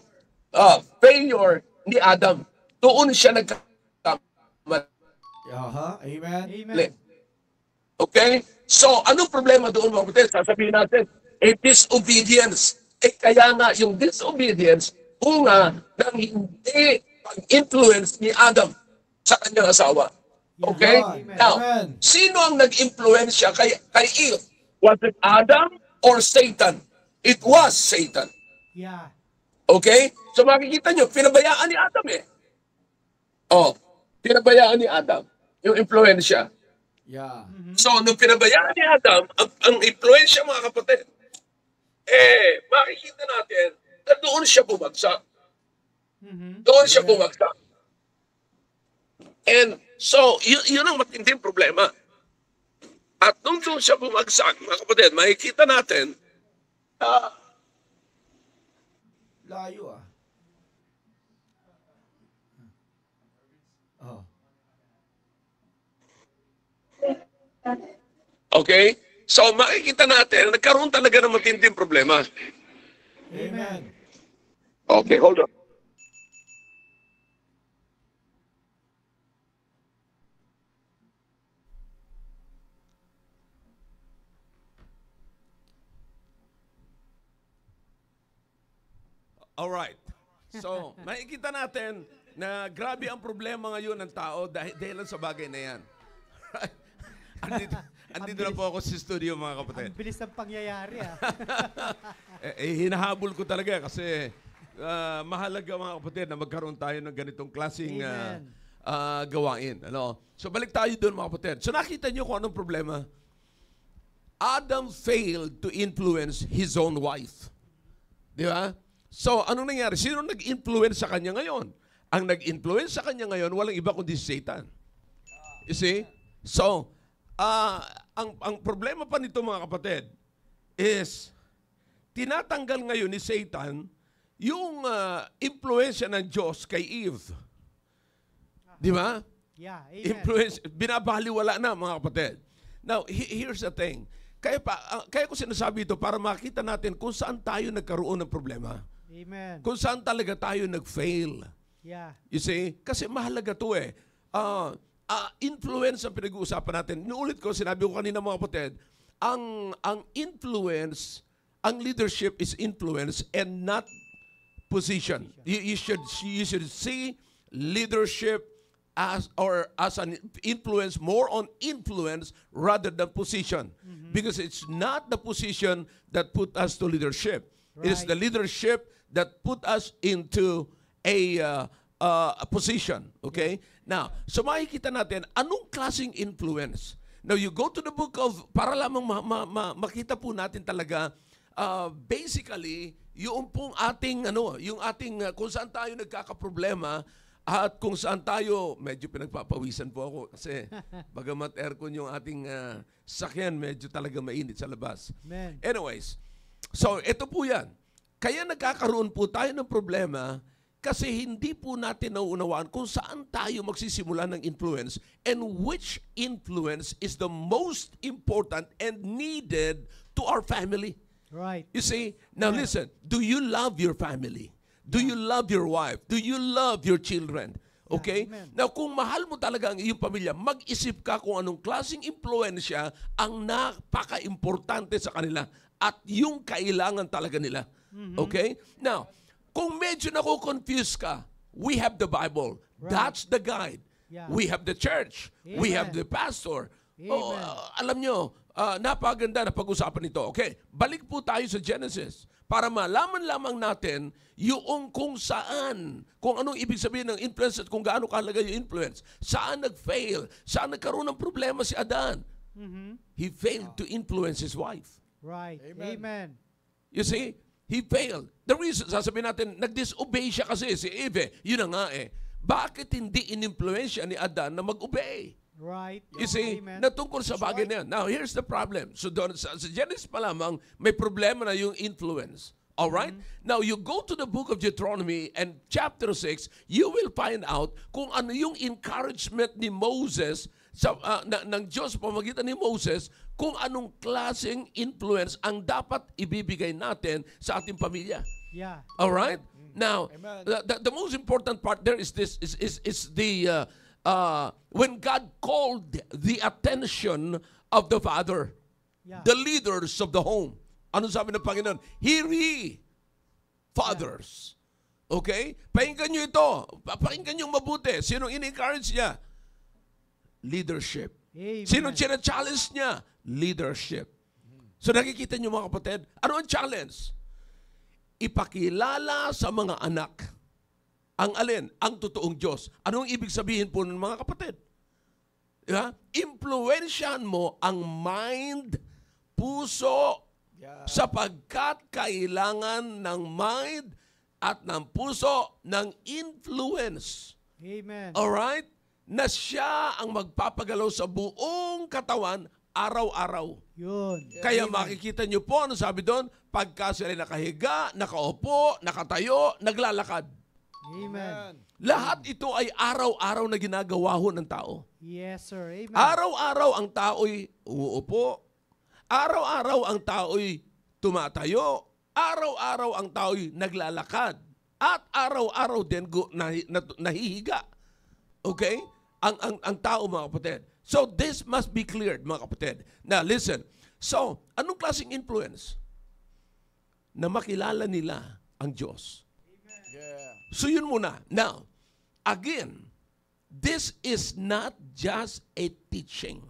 failure ni Adam. Doon siya nagkamali. Amen. Amen. Okay? So, anong problema doon, mga kapatid? Sasabihin natin, disobedience. Kaya nga, yung disobedience, bunga ng hindi pag-influence ni Adam sa kanyang asawa. Okay? Amen. Now, Amen. sino ang nag-influensya kay Eve? Was it Adam or Satan? It was Satan. Yeah. Okay? So makikita nyo, pinabayaan ni Adam eh. Oh, pinabayaan ni Adam yung influensya. Yeah. So, nung pinabayaan ni Adam, ang influensya, mga kapatid, makikita natin na doon siya bumagsak. Doon siya bumagsak. And so, yun ang matinding problema. At nung doon siya bumagsak, mga kapatid, makikita natin, Layo Oh. okay? So, makikita natin, nagkaroon talaga ng matinding problema. Amen. Okay, hold on. Alright. So, makikita natin na grabe ang problema ngayon ng tao dahil sa bagay na yan. andito na po ako sa studio, mga kapatid. Ang bilis ng pangyayari, Hinahabol ko talaga kasi mahalaga, mga kapatid, na magkaroon tayo ng ganitong klaseng gawain. Ano? So, balik tayo doon, mga kapatid. So, nakita niyo kung anong problema? Adam failed to influence his own wife. Di ba? So, anong nangyari? Sino nag-influence sa kanya ngayon? Ang nag-influence sa kanya ngayon, walang iba kundi Satan. You see? So, ang problema pa nito, mga kapatid, is tinatanggal ngayon ni Satan yung influensya ng Diyos kay Eve. Di ba? Yeah, amen. Influence, binabaliwala na, mga kapatid. Now, here's the thing. Kaya ko sinasabi ito para makita natin kung saan tayo nagkaroon ng problema. Amen. Kung saan talaga tayo nag-fail. Yeah. You see? Kasi mahalaga to eh. Influence ang pinag-uusapan natin. Inuulit ko, sinabi ko kanina, mga kapatid, ang influence, ang leadership is influence and not position. You should see leadership as an influence, more on influence rather than position. Because it's not the position that put us to leadership. It is the leadership that put us into a position. Okay? Now, so makikita natin, anong klaseng influence? Now, you go to the book of, para lamang makita po natin talaga basically, yung pong ating, yung ating, kung saan tayo nagkakaproblema, at kung saan tayo, medyo pinagpapawisan po ako kasi bagamat aircon yung ating sakyan, medyo talaga mainit sa labas. Amen. Anyways, so ito po yan. Kaya nagkakaroon po tayo ng problema kasi hindi po natin nauunawaan kung saan tayo magsisimula ng influence and which influence is the most important and needed to our family. Right. You see, now listen, do you love your family? Do you love your wife? Do you love your children? Okay? Amen. Now, kung mahal mo talaga ang iyong pamilya, mag-isip ka kung anong klaseng impluensya ang napaka-importante sa kanila at yung kailangan talaga nila. Okay? Now, kung medyo nako-confuse ka, we have the Bible. Right. That's the guide. Yeah. We have the church. We have Amen. the pastor. Amen. Alam nyo, napaganda na pag-usapan ito. Okay, balik po tayo sa Genesis para malaman lamang natin yung kung saan, kung anong ibig sabihin ng influence at kung gaano kahalaga yung influence. Saan nag-fail? Saan nagkaroon ng problema si Adan? He failed to influence his wife. Right. Amen. Amen. You see, he failed. The reason, sasabihin natin, nag-disobey siya kasi si Eve. Yun na nga eh. Bakit hindi in-influensya ni Adan na mag-obey? Right. You see, Amen. natungkol sa bagay na yan. Now, here's the problem. So, doon, sa Genesis pa lamang, may problema na yung influence. All right? Now, you go to the book of Deuteronomy and chapter 6, you will find out kung ano yung encouragement ni Moses, ng Diyos pamagitan ni Moses, kung anong klaseng influence ang dapat ibibigay natin sa ating pamilya. Yeah. All right? Now, Amen. the most important part there is this, is the, when God called the attention of the father, Yeah. the leaders of the home. Ano sabi ng Panginoon? Hear ye, fathers. Okay? Pakinggan nyo ito. Pakinggan nyo mabuti. Sinong in-encourage niya? Leadership. Amen. Sinong challenge niya? Leadership. So nakikita nyo mga kapatid, ano ang challenge? Ipakilala sa mga anak ang alin? Ang totoong Diyos. Anong ibig sabihin po ng mga kapatid? Diba? Impluensyahan mo ang mind, puso, sapagkat kailangan ng mind at ng puso ng influence. Amen. Alright? Na siya ang magpapagalaw sa buong katawan araw-araw. Yun. Kaya makikita nyo po, ano sabi doon? Pagka sila nakahiga, nakaupo, nakatayo, naglalakad. Amen. Lahat ito ay araw-araw na ginagawa ho ng tao. Yes, sir. Amen. Araw-araw ang tao'y uupo. Araw-araw ang tao'y tumatayo. Araw-araw ang tao'y naglalakad. At araw-araw din nahihiga. Okay? Ang tao, mga kapatid. So, this must be cleared, mga kapatid. Now, listen. So, anong klaseng influence? Na makilala nila ang Diyos. So, yun muna. Now, again, this is not just a teaching.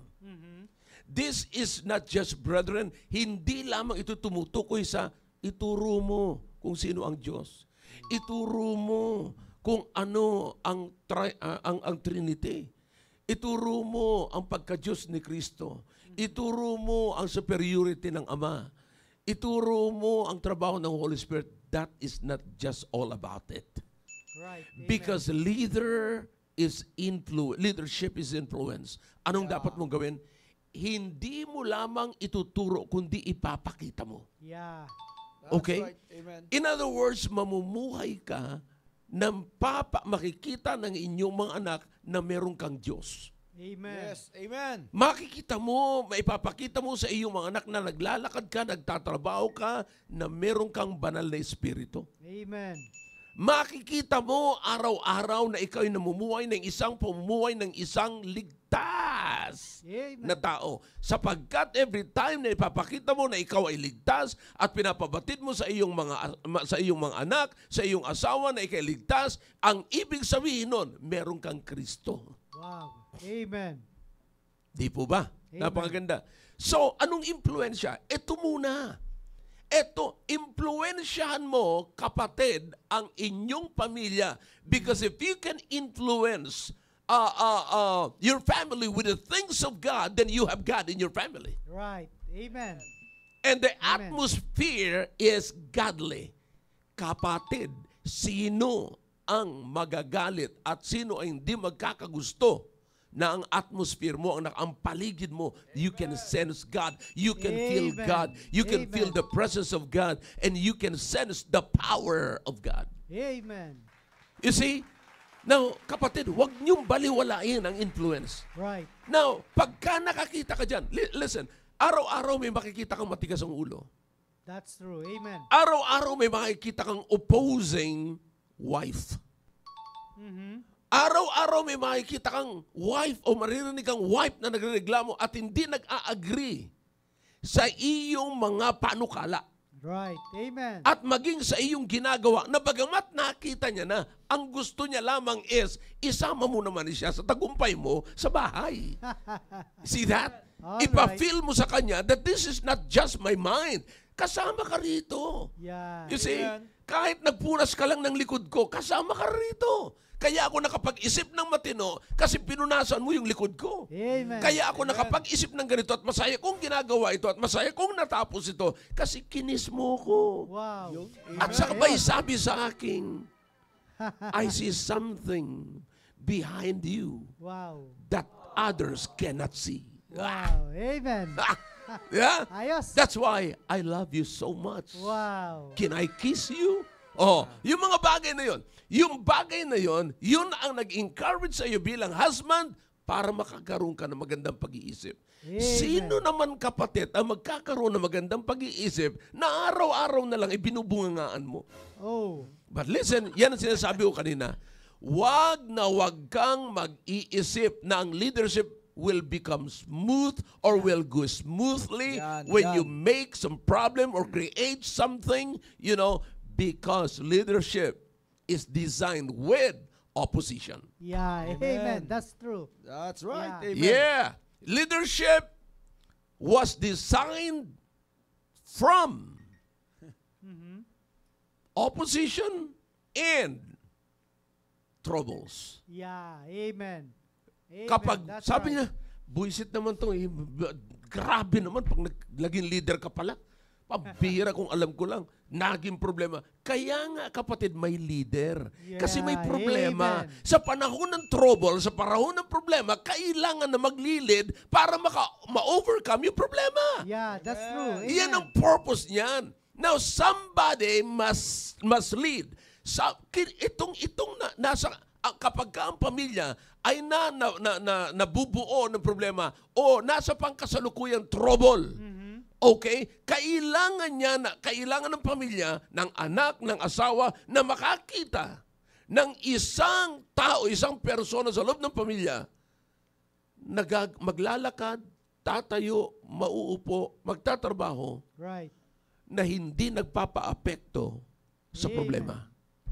This is not just, brethren, hindi lamang ito tumutukoy sa ituro mo kung sino ang Diyos. Ituro mo kung ano ang Trinity. Ituro mo ang pagka-Diyos ni Kristo. Ituro mo ang superiority ng Ama. Ituro mo ang trabaho ng Holy Spirit. That is not just all about it. Right. Amen. Because leadership is influence. Anong dapat mong gawin? Hindi mo lamang ituturo, kundi ipapakita mo. Yeah. Okay? Right. Amen. In other words, mamumuhay ka ng makikita ng inyong mga anak na meron kang Diyos. Amen. Yes. Amen. Makikita mo, maipapakita mo sa iyong mga anak na naglalakad ka, nagtatrabaho ka, na meron kang banal na espiritu. Amen. Makikita mo araw-araw na ikaw'y namumuhay ng isang pamumuhay ng isang ligtas Amen. na tao. Sapagkat every time na ipapakita mo na ikaw ay ligtas at pinapabatid mo sa iyong mga anak, sa iyong asawa na ikaw ay ligtas, ang ibig sabihin nun, meron kang Kristo. Wow. Amen. Di po ba? Amen. Napakaganda. So, anong impluensya? Ito muna. Ito, impluensyahan mo, kapatid, ang inyong pamilya. Because if you can influence your family with the things of God, then you have God in your family. Right. Amen. And the atmosphere is godly. Kapatid, sino ang magagalit at sino ay hindi magkakagusto na ang atmosphere mo, ang paligid mo, you can sense God, you can feel God, you can feel the presence of God, and you can sense the power of God. Amen. You see? Now, kapatid, huwag niyong baliwalain ang influence. Right. Now, pagka nakakita ka dyan, listen, araw-araw may makikita kang matigas ang ulo. That's true. Amen. Araw-araw may makikita kang opposing wife. Araw-araw may makikita kang wife o maririnig kang wife na nagrereklamo at hindi nag-a-agree sa iyong mga panukala. Right. Amen. At maging sa iyong ginagawa na bagamat nakita niya na, ang gusto niya lamang is isama mo naman siya sa tagumpay mo sa bahay. See that? Alright. Ipa-feel mo sa kanya that this is not just my mind. Kasama ka rito. Yeah. You see, kahit nagpunas ka lang ng likod ko, kasama ka rito. Kaya ako nakapag-isip ng matino kasi pinunasan mo yung likod ko. Amen. Kaya ako nakapag-isip ng ganito at masaya kong ginagawa ito at masaya kong natapos ito kasi kinis mo ko. Wow. At saka ba'y sabi sa akin, I see something behind you Wow. that others cannot see. Wow. Amen. Yeah? Ayos. That's why I love you so much. Wow. Can I kiss you? Oh, yung mga bagay na yon. Yung bagay na yon, yun ang nag-encourage sa iyo bilang husband para makakaroon ka ng magandang pag-iisip. Amen. Sino naman kapatid ang magkakaroon ng magandang pag-iisip na araw-araw na lang ibinubungangaan mo? Oh. But listen, yan ang sinasabi ko kanina. Wag na wag kang mag-iisip na ang leadership will become smooth or will go smoothly when you make some problem or create something, you know, because leadership is designed with opposition. Yeah. Amen. That's true. That's right. Yeah. Amen. Yeah. Leadership was designed from opposition and troubles. Yeah. Amen. Amen. Kapag, That's sabi right. niya, buisit naman to, grabe naman pag naging leader ka pala. Pambira kung alam ko lang, naging problema. Kaya nga kapatid, may leader. Kasi may Yeah, problema. amen. Sa panahon ng trouble, sa panahon ng problema, kailangan na mag-lead para ma-overcome yung problema. Yeah, that's true. Yan Amen. ang purpose niyan. Now, somebody must lead. Nasa kapag ka ang pamilya ay nabubuo ng problema o nasa pangkasalukuyang trouble, okay? Kailangan ng pamilya, ng anak, ng asawa na makakita ng isang tao, isang persona sa loob ng pamilya maglalakad, tatayo, mauupo, magtatrabaho Right. na hindi nagpapaapekto sa Amen. problema.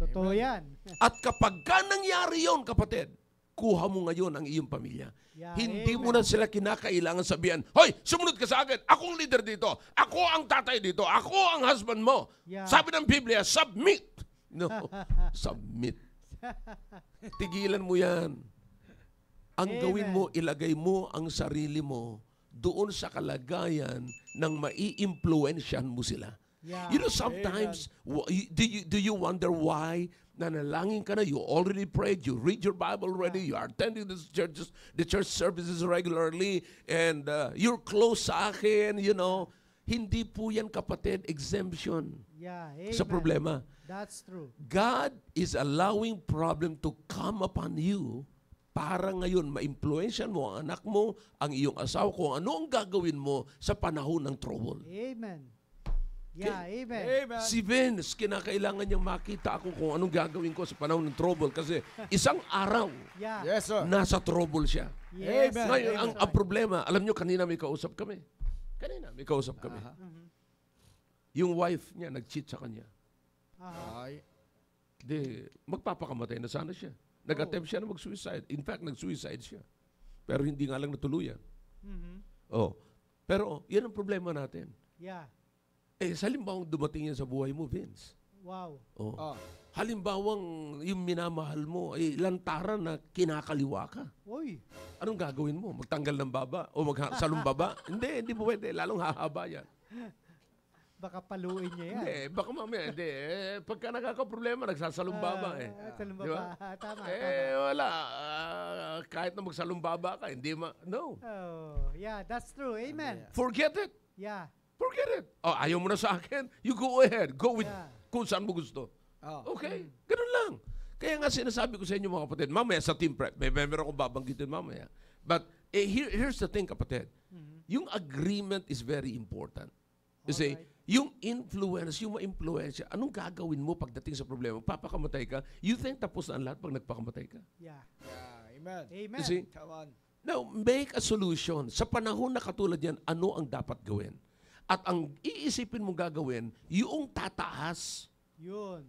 Totoo yan. At kapag ka nangyari yon, kapatid, kuha mo ngayon ang iyong pamilya. Yeah, Hindi amen. mo na sila kinakailangan sabihan, hoy, sumunod ka sa akin. Akong leader dito. Ako ang tatay dito. Ako ang husband mo. Yeah. Sabi ng Biblia, submit. No, submit. Tigilan mo yan. Ang Amen. gawin mo, ilagay mo ang sarili mo doon sa kalagayan ng mai-impluensyahan mo sila. Yeah. You know, sometimes, do you wonder why nanalangin ka na, you already prayed, you read your Bible already, you are attending the church services regularly, and you're close sa akin, you know. Hindi po yan, kapatid, exemption Yeah. Amen. sa problema. That's true. God is allowing problem to come upon you para ngayon ma-influensyan mo ang anak mo, ang iyong asawa, kung ano ang gagawin mo sa panahon ng trouble. Amen. Yeah. Amen. Amen. Si Vince, kinakailangan niyang makita ako kung anong gagawin ko sa panahon ng trouble kasi isang araw, Yeah. Yes, sir. nasa trouble siya. Yes. Amen. Ngayon, That's ang problema, alam niyo, kanina may kausap kami. Yung wife niya, nag-cheat sa kanya. Ay. Di, magpapakamatay na sana siya. Nag-attempt siya na mag-suicide. In fact, nag-suicide siya. Pero hindi nga lang natuluyan. Oh. Pero, yan ang problema natin. Yeah. Sa halimbawang dumating yan sa buhay mo, Vince. Wow. Oh. Ah. Halimbawang yung minamahal mo ay lantaran na kinakaliwa ka. Uy. Anong gagawin mo? Magtanggal ng baba o magsalong baba? Hindi po pwede. Lalong hahaba yan. baka paluin niya yan. Hindi, baka mamaya, hindi. Pagka nagkakaproblema, nagsasalumbaba eh. Salumbaba. Di ba? Tama. Wala. Kahit na magsalumbaba ka, hindi no. Oh, yeah, that's true. Amen. Forget it. Yeah. Forget it. Oh, ayaw mo na sa akin? You go ahead. Go with kung saan mo gusto. Oh. Okay? Ganun lang. Kaya nga sinasabi ko sa inyo mga kapatid, mamaya sa team prep, may member akong babanggitin mamaya. But here's the thing, kapatid. Yung agreement is very important. You see, yung influence, yung ma-influensya, anong gagawin mo pagdating sa problema? Papakamatay ka? You think tapos na ang lahat pag nagpakamatay ka? Yeah. Amen. Amen. You see? Come on. Now, make a solution. Sa panahon na katulad yan, ano ang dapat gawin? At ang iisipin mo gagawin, yung tataas. Yun.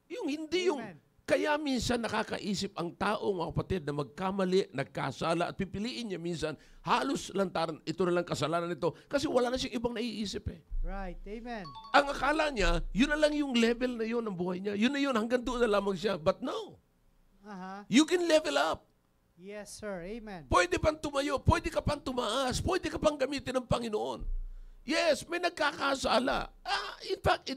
Yung hindi yung... Amen. Kaya minsan nakakaisip ang tao, mga kapatid, na magkamali, nagkasala, at pipiliin niya minsan, halos lantaran, ito na lang kasalanan nito. Kasi wala na siyang ibang naiisip eh. Right. Amen. Ang akala niya, yun na lang yung level na yun ng buhay niya. Yun na yun, hanggang doon na lamang siya. But no. You can level up. Yes, sir. Amen. Pwede pang tumayo, pwede ka pang tumaas, pwede ka pang gamitin ng Panginoon. Yes, may nagkakasala. In fact,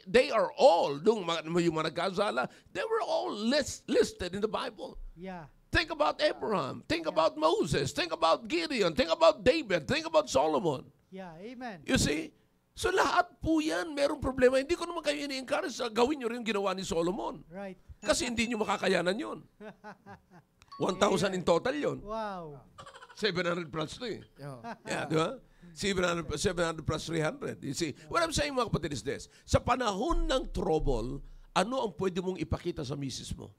they are all, yung mga nagkasala, they were all listed in the Bible. Yeah. Think about Abraham, think about Moses, think about Gideon, think about David, think about Solomon. Yeah. Amen. You see? So lahat po yan, merong problema. Hindi ko naman kayo ini-encourage na gawin nyo rin yung ginawa ni Solomon. Right. Kasi hindi nyo makakayanan yun. 1,000 in total yun. Wow. 700 plus to eh. Yeah, di ba? 700 plus 300. You see, what I'm saying mga kapatid is this. Sa panahon ng trouble, ano ang pwede mong ipakita sa misis mo?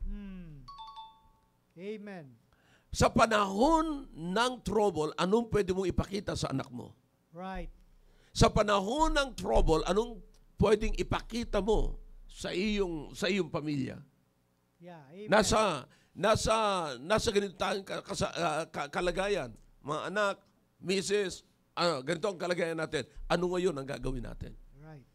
Amen. Sa panahon ng trouble, anong pwede mong ipakita sa anak mo? Right. Sa panahon ng trouble, anong pwedeng ipakita mo sa iyong pamilya? Yeah. Amen. Nasa ganito tayong kalagayan. Mga anak, misis, ganito ang kalagayan natin. Ano ngayon ang gagawin natin? Right.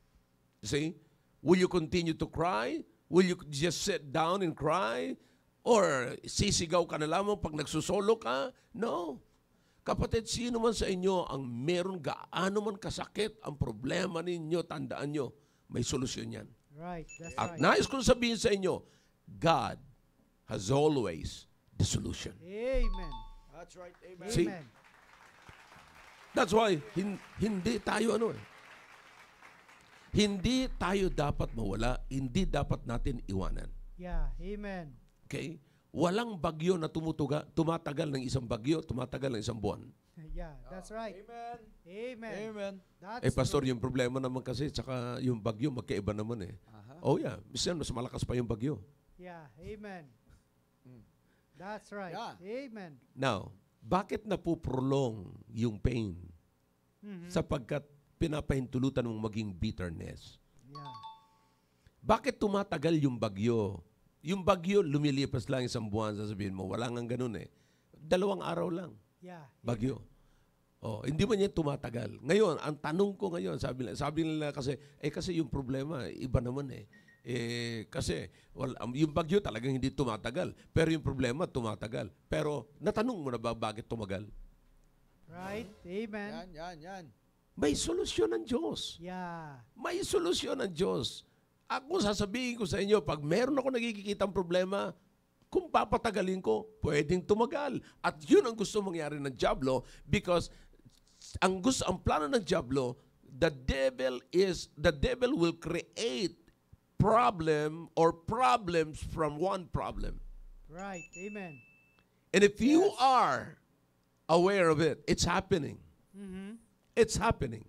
See? Will you continue to cry? Will you just sit down and cry? Or sisigaw ka na lamang pag nagsusolo ka? No. Kapatid, sino man sa inyo ang meron gaano man kasakit ang problema ninyo, tandaan nyo, may solusyon yan. Right. That's At right. nais kong sabihin sa inyo, God has always the solution. Amen. That's right. Amen. See? Amen. That's why, hindi tayo hindi tayo dapat mawala, hindi dapat natin iwanan. Yeah. Amen. Okay? Walang bagyo na tumatagal ng isang bagyo, tumatagal ng isang buwan. Yeah. That's right. Amen. Amen. Amen. That's Pastor, true. yung problema naman kasi, tsaka yung bagyo, magkaiba naman eh. Oh yeah, minsan mas malakas pa yung bagyo. Yeah. Amen. That's right. Yeah. Amen. Now, bakit napuprolong yung pain? Sapagkat pinapahintulutan mong maging bitterness. Yeah. Bakit tumatagal yung bagyo? Yung bagyo, lumilipas lang isang buwan, sasabihin mo, wala nga ganun eh. 2 araw lang, Yeah. bagyo. Oh, hindi man yan tumatagal. Ngayon, ang tanong ko ngayon, sabi nila kasi, kasi yung problema, iba naman eh. Kasi yung bagyo talagang hindi tumatagal. Pero yung problema, tumatagal. Pero natanong mo na ba bakit tumagal? Right. Amen. Yan. May solusyon ng Diyos. Yeah. May solusyon ng Diyos. Ako sasabihin ko sa inyo, pag meron ako nagkikitang problema, kung papatagalin ko, pwedeng tumagal. At yun ang gusto mangyari ng Diablo because ang plano ng Diablo, the devil will create problem or problems from one problem. Right. Amen. And if you are aware of it, it's happening. It's happening.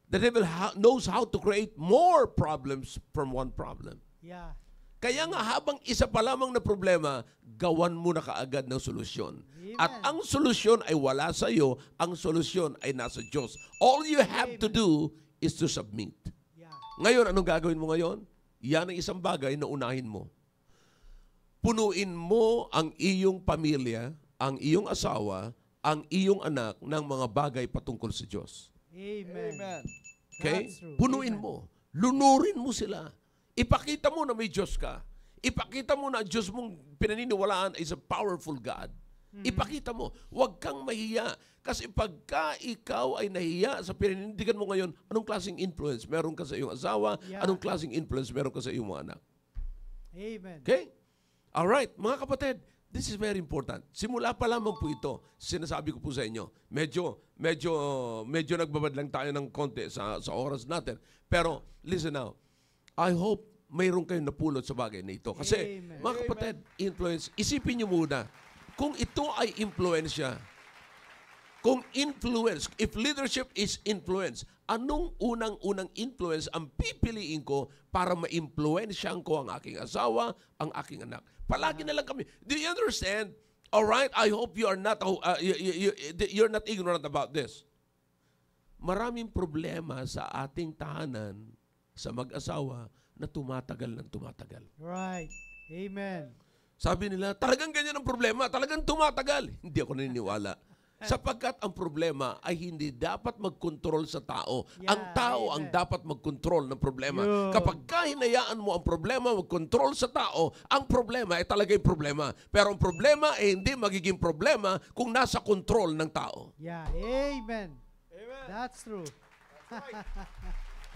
The devil knows how to create more problems from one problem. Yeah. Kaya nga habang isa pa lamang na problema, gawan mo na kaagad ng solusyon. Amen. At ang solusyon ay wala sa iyo, ang solusyon ay nasa Diyos. All you have to do is to submit. Yeah. Ngayon, anong gagawin mo ngayon? Yan ang isang bagay na unahin mo. Punuin mo ang iyong pamilya, ang iyong asawa, ang iyong anak ng mga bagay patungkol sa Diyos. Amen. Amen. Okay? That's true. Punuin Amen. mo. Lunurin mo sila. Ipakita mo na may Diyos ka. Ipakita mo na ang Diyos mong pinaniniwalaan is a powerful God. Ipakita mo. Huwag kang mahiya. Kasi pagka ikaw ay nahiya sa paninindigan mo ngayon, anong klaseng influence meron ka sa iyong asawa? Yeah. Anong klaseng influence meron ka sa iyong mga anak? Amen. Okay? Alright, mga kapatid, this is very important. Simula pa lamang po ito, sinasabi ko po sa inyo, medyo nagbabad lang tayo ng konti sa oras natin. Pero, listen now, I hope mayroon kayong napulot sa bagay na ito. Kasi, Amen. mga kapatid, influence, isipin nyo muna, kung ito ay influensya, kung influence, if leadership is influence, anong unang-unang influence ang pipiliin ko para ma-influensyahan ko ang aking asawa, ang aking anak? Palagi na lang kami. Do you understand? All right, I hope you are not you're not ignorant about this. Maraming problema sa ating tahanan sa mag-asawa na tumatagal ng tumatagal. Right. Amen. Sabi nila, talagang ganyan ang problema, talagang tumatagal. Hindi ako naniniwala. Sapagkat ang problema ay hindi dapat magkontrol sa tao. Yeah, Ang tao amen. ang dapat magkontrol ng problema. Yun. Kapag hinayaan mo ang problema magkontrol sa tao, ang problema ay talaga yung problema. Pero ang problema ay hindi magiging problema kung nasa kontrol ng tao. Yeah. Amen. That's true.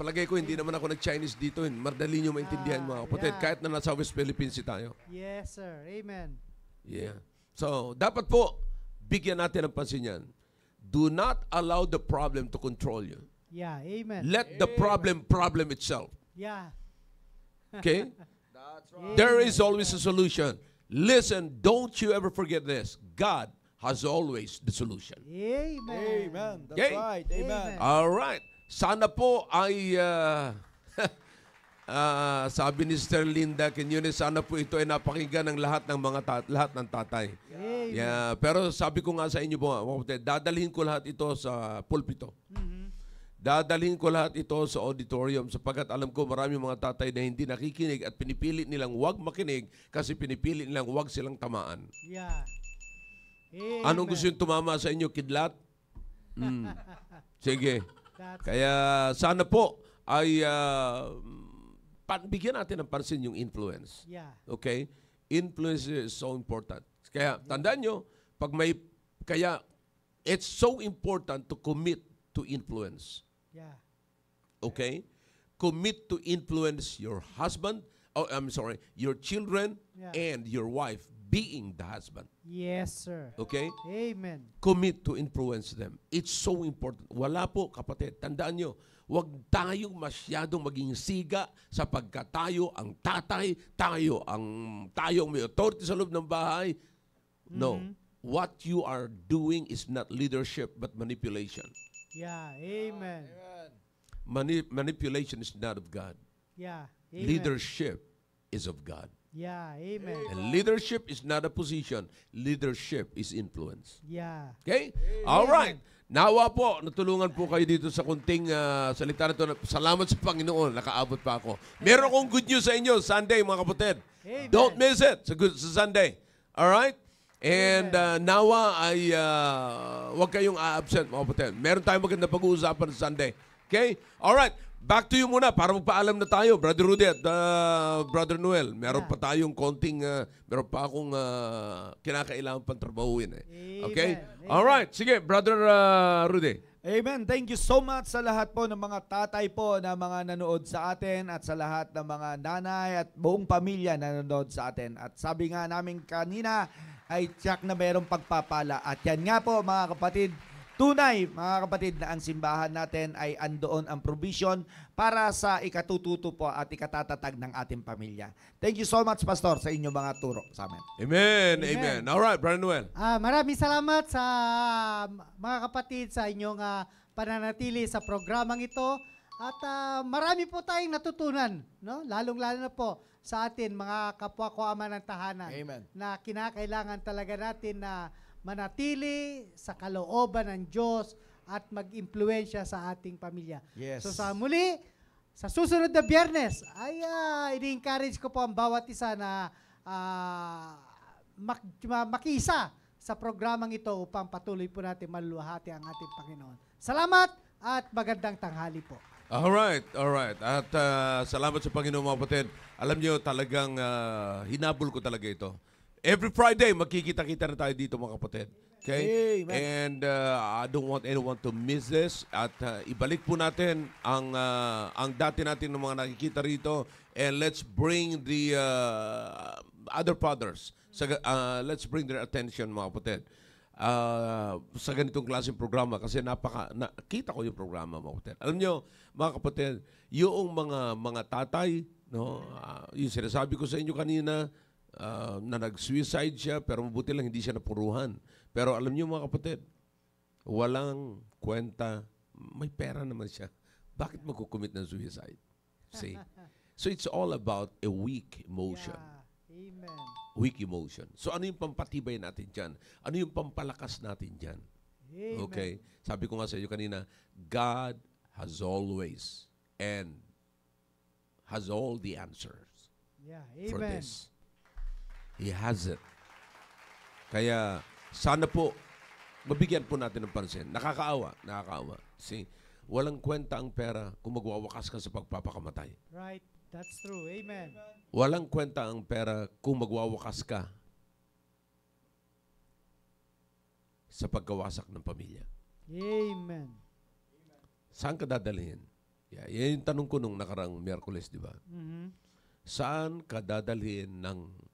Palagay ko, hindi naman ako nag-Chinese dito. Madali nyo maintindihan mga kapatid. yeah. Kahit na nasa West Philippines tayo. Yes, sir. Amen. Yeah. So, dapat po, bigyan natin ng pansin yan. Do not allow the problem to control you. Yeah. Amen. Let the problem itself. Yeah. Okay? Amen. There is always a solution. Listen, don't you ever forget this. God has always the solution. Amen. Amen. That's Okay? right. Amen. All right. Sana po ay sabi ni Sister Linda Quiñones, sana po ito ay napakinggan ng lahat ng lahat ng tatay. Amen. Yeah, pero sabi ko nga sa inyo po, mga kapatid, dadalhin ko lahat ito sa pulpito. Dadalhin ko lahat ito sa auditorium sapagkat alam ko marami mga tatay na hindi nakikinig at pinipili nilang huwag makinig kasi pinipili nilang huwag silang tamaan. Yeah. Amen. Anong gusto yung tumama sa inyo, kidlat? Sige. That's Kaya sana po ay bigyan natin ng pansin yung influence. yeah. Okay? Influence is so important. Kaya tandaan nyo, kaya it's so important to commit to influence. Yeah. Okay? Commit to influence your husband, your children, Yeah. and your wife being the husband. Yes, sir. Okay? Amen. Commit to influence them. It's so important. Wala po, kapatid, tandaan nyo, huwag tayong masyadong maging siga sapagkat tayo ang tatay, tayo ang may authority sa loob ng bahay. No. What you are doing is not leadership but manipulation. Yeah. Amen. Manipulation is not of God. Yeah. Amen. Leadership is of God. Yeah. Amen. And leadership is not a position. Leadership is influence. Yeah. Okay? All right. Nawa po, natulungan po kayo dito sa kunting salita na ito. Salamat sa Panginoon, nakaabot pa ako. Meron akong good news sa inyo, Sunday, mga kapatid. Amen. Don't miss it sa Sunday. All right? And nawa ay huwag kayong a-absent, mga kapatid. Meron tayong maganda pag-uusapan sa Sunday. Okay? All right. Back to you muna para magpaalam na tayo, Brother Rudy at Brother Noel. Meron pa tayong konting, meron pa akong kinakailangan pang trabahuin. Okay? Amen. All right. Sige, Brother Rudy. Amen. Thank you so much sa lahat po ng mga tatay po na mga nanood sa atin at sa lahat ng mga nanay at buong pamilya na nanood sa atin. At sabi nga namin kanina ay tiyak na mayroong pagpapala. At yan nga po mga kapatid, tunay, mga kapatid, na ang simbahan natin ay andoon ang provision para sa ikatututo po at ikatatatag ng ating pamilya. Thank you so much, Pastor, sa inyong mga turo sa amin. Amen. Amen. Amen. All right, Brother Noel. Maraming salamat sa mga kapatid sa inyong pananatili sa programang ito. At marami po tayong natutunan, no? Lalong-lalo na po sa atin, mga kapwa ko ama ng tahanan. Amen. Na kinakailangan talaga natin na manatili sa kalooban ng Diyos at mag-impluensya sa ating pamilya. Yes. So sa muli, sa susunod na Biyernes, ay ini-encourage ko po ang bawat isa na makisa sa programang ito upang patuloy po natin maluluhati ang ating Panginoon. Salamat at magandang tanghali po. All right. At salamat sa Panginoon, mga kapatid. Alam niyo, talagang hinabol ko talaga ito. Every Friday, magkikita-kita na tayo dito mga kapatid. Okay? Amen. And I don't want anyone to miss this. At ibalik po natin ang dati natin ng mga nakikita rito. And let's bring the other fathers. Let's bring their attention mga kapatid. Sa ganitong klaseng programa. Kasi nakita ko yung programa mga kapatid. Alam nyo, mga kapatid, yung mga tatay, no, yung sinasabi ko sa inyo kanina, na nag-suicide siya, pero mabuti lang hindi siya napuruhan. Pero alam niyo mga kapatid, walang kwenta, may pera naman siya. Bakit magkukumit ng suicide? See? So it's all about a weak emotion. Yeah. Amen. Weak emotion. So ano yung pampatibay natin dyan? Ano yung pampalakas natin dyan? Amen. Okay? Sabi ko nga sa iyo kanina, God has always and has all the answers Yeah. for Amen. this. He has it. Kaya, sana po, mabigyan po natin ng pansin. Nakakaawa. See, walang kwenta ang pera kung magwawakas ka sa pagpapakamatay. Right. That's true. Amen. Walang kwenta ang pera kung magwawakas ka sa pagkawasak ng pamilya. Amen. Saan ka dadalhin? Yeah, yan yung tanong ko nung nakarang Miyerkules, di ba? Mhm. Saan ka dadalhin ng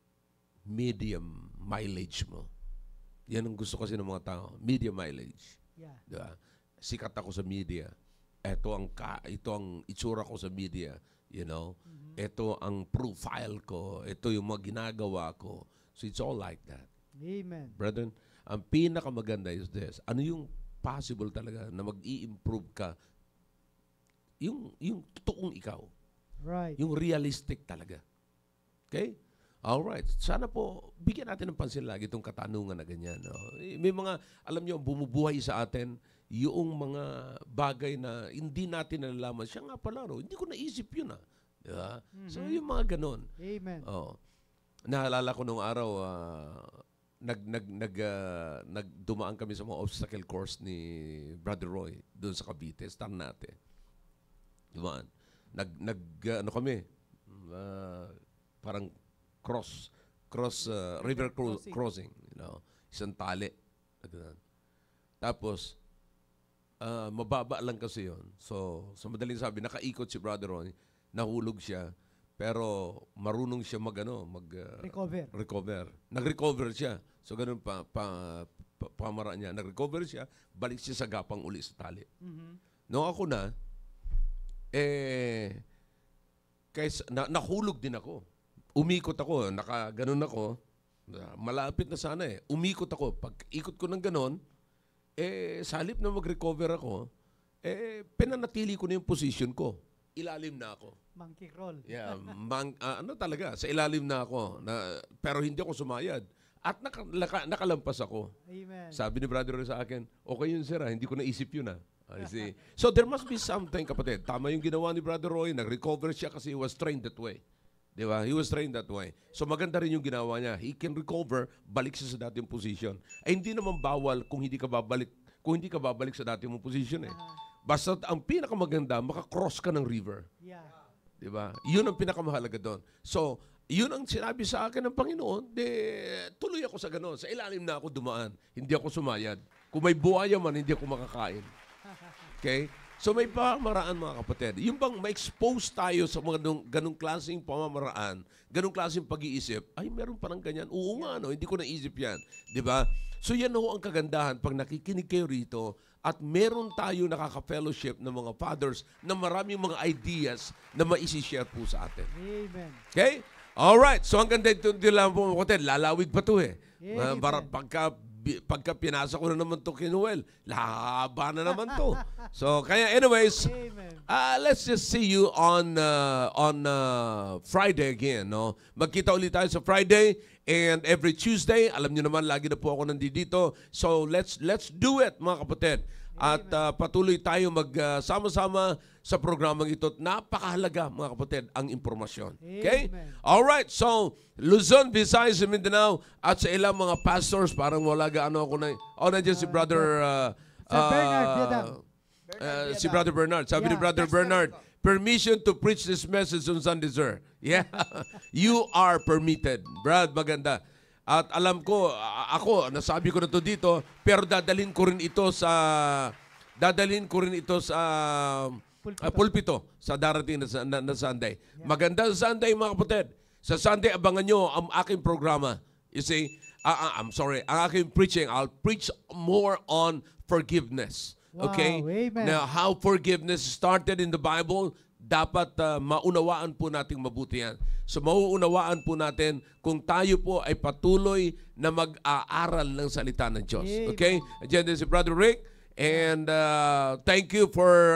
medium mileage mo? Yan ang gusto kasi ng mga tao. Medium mileage. Yeah. Diba? Sikat ako sa media. Ito ang itsura ko sa media. You know? Ito ang profile ko. Ito yung mga ginagawa ko. So it's all like that. Amen. Brethren, ang pinakamaganda is this. Ano yung possible talaga na mag-i-improve ka? Yung totoong ikaw. Right. Yung realistic talaga. Okay? Alright. Sana po, bigyan natin ng pansin lagi itong katanungan na ganyan. No? May mga, alam nyo, bumubuhay sa atin yung mga bagay na hindi natin nalalaman. Siya nga pala, no? Hindi ko naisip yun. Diba? So, yung mga ganon. Amen. Oh. Naalala ko nung araw, dumaan kami sa mga obstacle course ni Brother Roy doon sa Cavite, Tarnate. Dumaan. Ano kami? Parang river crossing, you know, isang tali. Tapos, mababa lang kasi yon. So, sa madaling sabi, nakaikot si Brother Ron, nahulog siya, pero marunong siya recover. Nag-recover siya. So, ganun pamaraan niya. Nag-recover siya, balik siya sa gapang uli sa tali. Noong ako nahulog din ako. Umikot ako, nakaganon ako, malapit na sana eh. Umikot ako. Pag ikot ko ng ganon, sa halip na mag-recover ako, pinanatili ko na yung position ko. Ilalim na ako. Monkey crawl. Yeah, sa ilalim na ako. Pero hindi ako sumayad. At nakalampas ako. Amen. Sabi ni Brother sa akin, okay yun sir, hindi ko naisip yun I see. So there must be something, kapatid. Tama yung ginawa ni Brother Roy, nag-recover siya kasi he was trained that way. Di ba? He was trained that way. So maganda rin yung ginawa niya. He can recover, balik siya sa dating position. Hindi naman bawal kung hindi ka babalik sa dating mong position eh. Basta ang pinakamaganda, maka-cross ka ng river. Yeah. Di ba? Yun ang pinakamahalaga doon. So, yun ang sinabi sa akin ng Panginoon, tuloy ako sa gano'n. Sa ilalim na ako dumaan. Hindi ako sumayad. Kung may buhaya man, hindi ako makakain. Okay? So may pamamaraan mga kapatid. Yung bang ma-expose tayo sa mga ganong klaseng pamamaraan, ganong klaseng pag-iisip, ay meron parang ganyan. Oo nga, no? Hindi ko naisip yan. Di ba? So yan ho ang kagandahan pag nakikinig kayo rito at meron tayo nakaka-fellowship ng mga fathers na maraming mga ideas na maisi-share po sa atin. Amen. Okay? Alright. So hanggang dito lang po mga kapatid. Lalawig pa to eh. Amen. Pagka pinasa ko na naman to kay Noel, lahaba na naman to. So, kaya anyways, let's just see you on Friday again, no? Magkita ulit tayo sa Friday and every Tuesday. Alam niyo naman, lagi na po ako nandito. So, let's do it, mga kapatid. At patuloy tayo magsama-sama sa programang ito. Napakahalaga, mga kapatid, ang impormasyon. Okay? Amen. Alright, so Luzon, Visayas, Mindanao, at sa ilang mga pastors, parang wala gaano ako na. Nandiyan si Brother Bernard. si Brother Bernard. Sabi ni Brother Bernard, permission to preach this message on Sunday, sir. Yeah. You are permitted. Brad, maganda. At alam ko, ako, nasabi ko na to dito, pero dadalhin ko rin ito sa pulpito sa darating na Sunday. Maganda sa Sunday, mga kapatid. Sa Sunday, abangan nyo ang aking programa. You see, I'm sorry, ang aking preaching, I'll preach more on forgiveness. Okay? Wow, amen. Now, how forgiveness started in the Bible, dapat maunawaan po nating mabuti yan. So, mauunawaan po natin kung tayo po ay patuloy na mag-aaral ng salita ng Diyos. Okay? Again, this is Brother Rick. And thank you for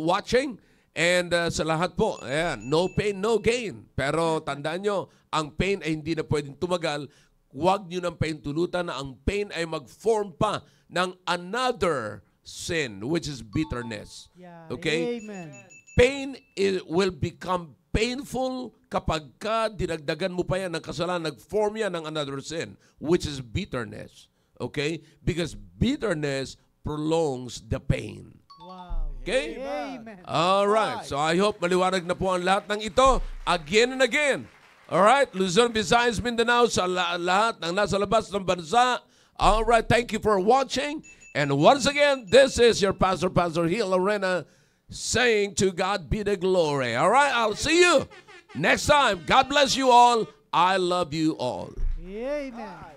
watching. And sa lahat po, ayan, no pain, no gain. Pero tandaan nyo, ang pain ay hindi na pwedeng tumagal. Huwag nyo ng pahintulutan na ang pain ay mag-form pa ng another sin, which is bitterness. Yeah. Okay? Amen. Pain will become painful kapag ka dinagdagan mo pa yan ng kasalanan, nag-form yan ng another sin, which is bitterness. Okay? Because bitterness prolongs the pain. Wow. Okay? Amen. All right. So I hope maliwanag na po ang lahat ng ito again and again. All right? Luzon, Visayas, Mindanao, sa lahat ng nasa labas ng bansa. All right. Thank you for watching. And once again, this is your Pastor Gil Lorena, saying to God be the glory. All right? I'll see you next time. God bless you all. I love you all. Amen.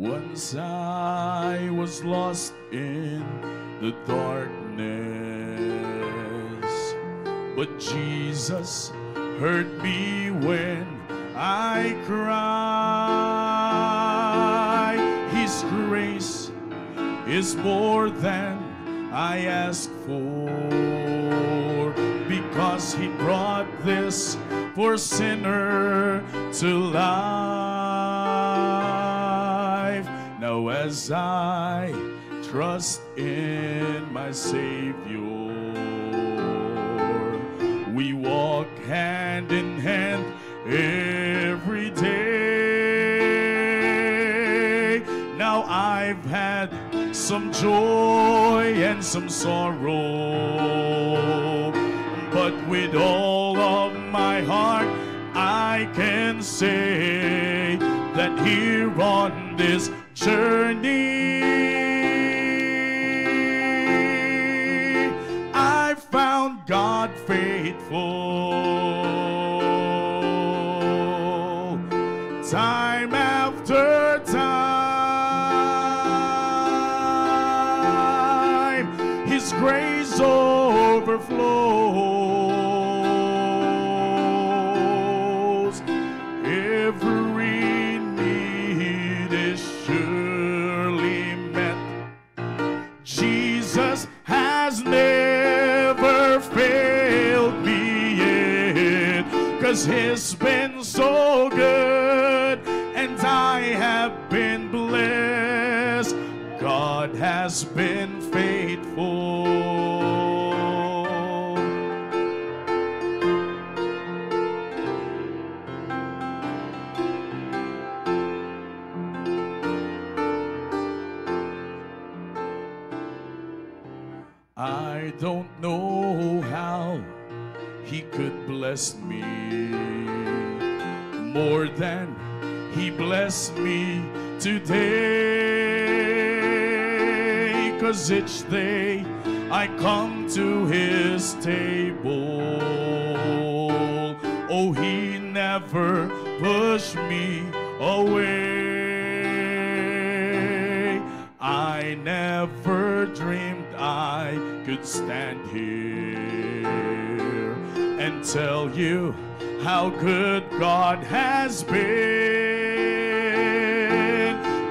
Once I was lost in the darkness, but Jesus heard me when I cried. His grace is more than I ask for, because He brought this poor sinner to life. Now as I trust in my Savior, we walk hand in hand every day. Now I've had some joy and some sorrow, but with all of my heart I can say that here on this journey I found God faithful time after time. His grace overflows. Every need is surely met. Jesus has never failed me yet, 'cause He's been so good and I have been blessed. God has been faithful. I don't know how He could bless me more than He blessed me today, 'cause each day I come to His table, oh, He never pushed me away. I never dreamed I could stand here and tell you how good God has been,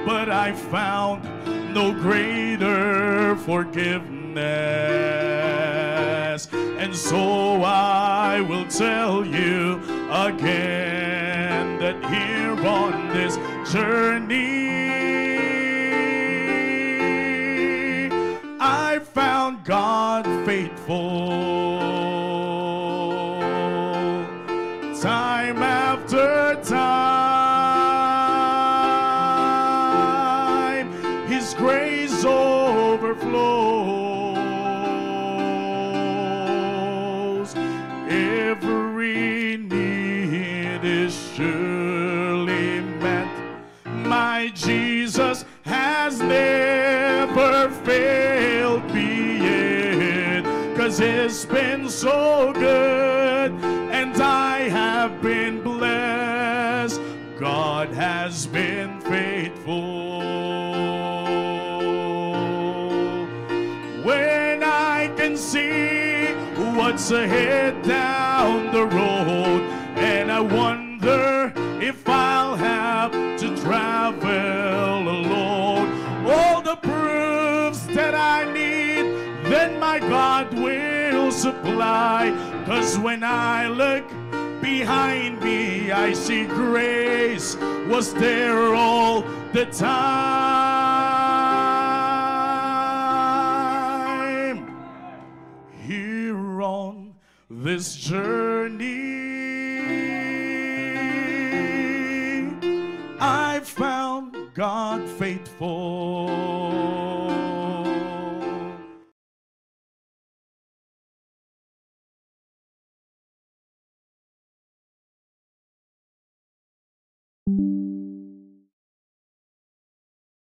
but I found no greater forgiveness And so I will tell you again that here on this journey, I found God faithful. Time after time, His grace overflows. Every need is surely met. My Jesus has never failed me yet, 'cause He's been so good and I have been blessed. God has been faithful. When I can see what's ahead down the road, and I wonder if I'll have to travel alone, all the proofs that I need, then my God will supply. 'Cause when I look behind me, I see grace was there all the time. Here on this journey, I found God faithful.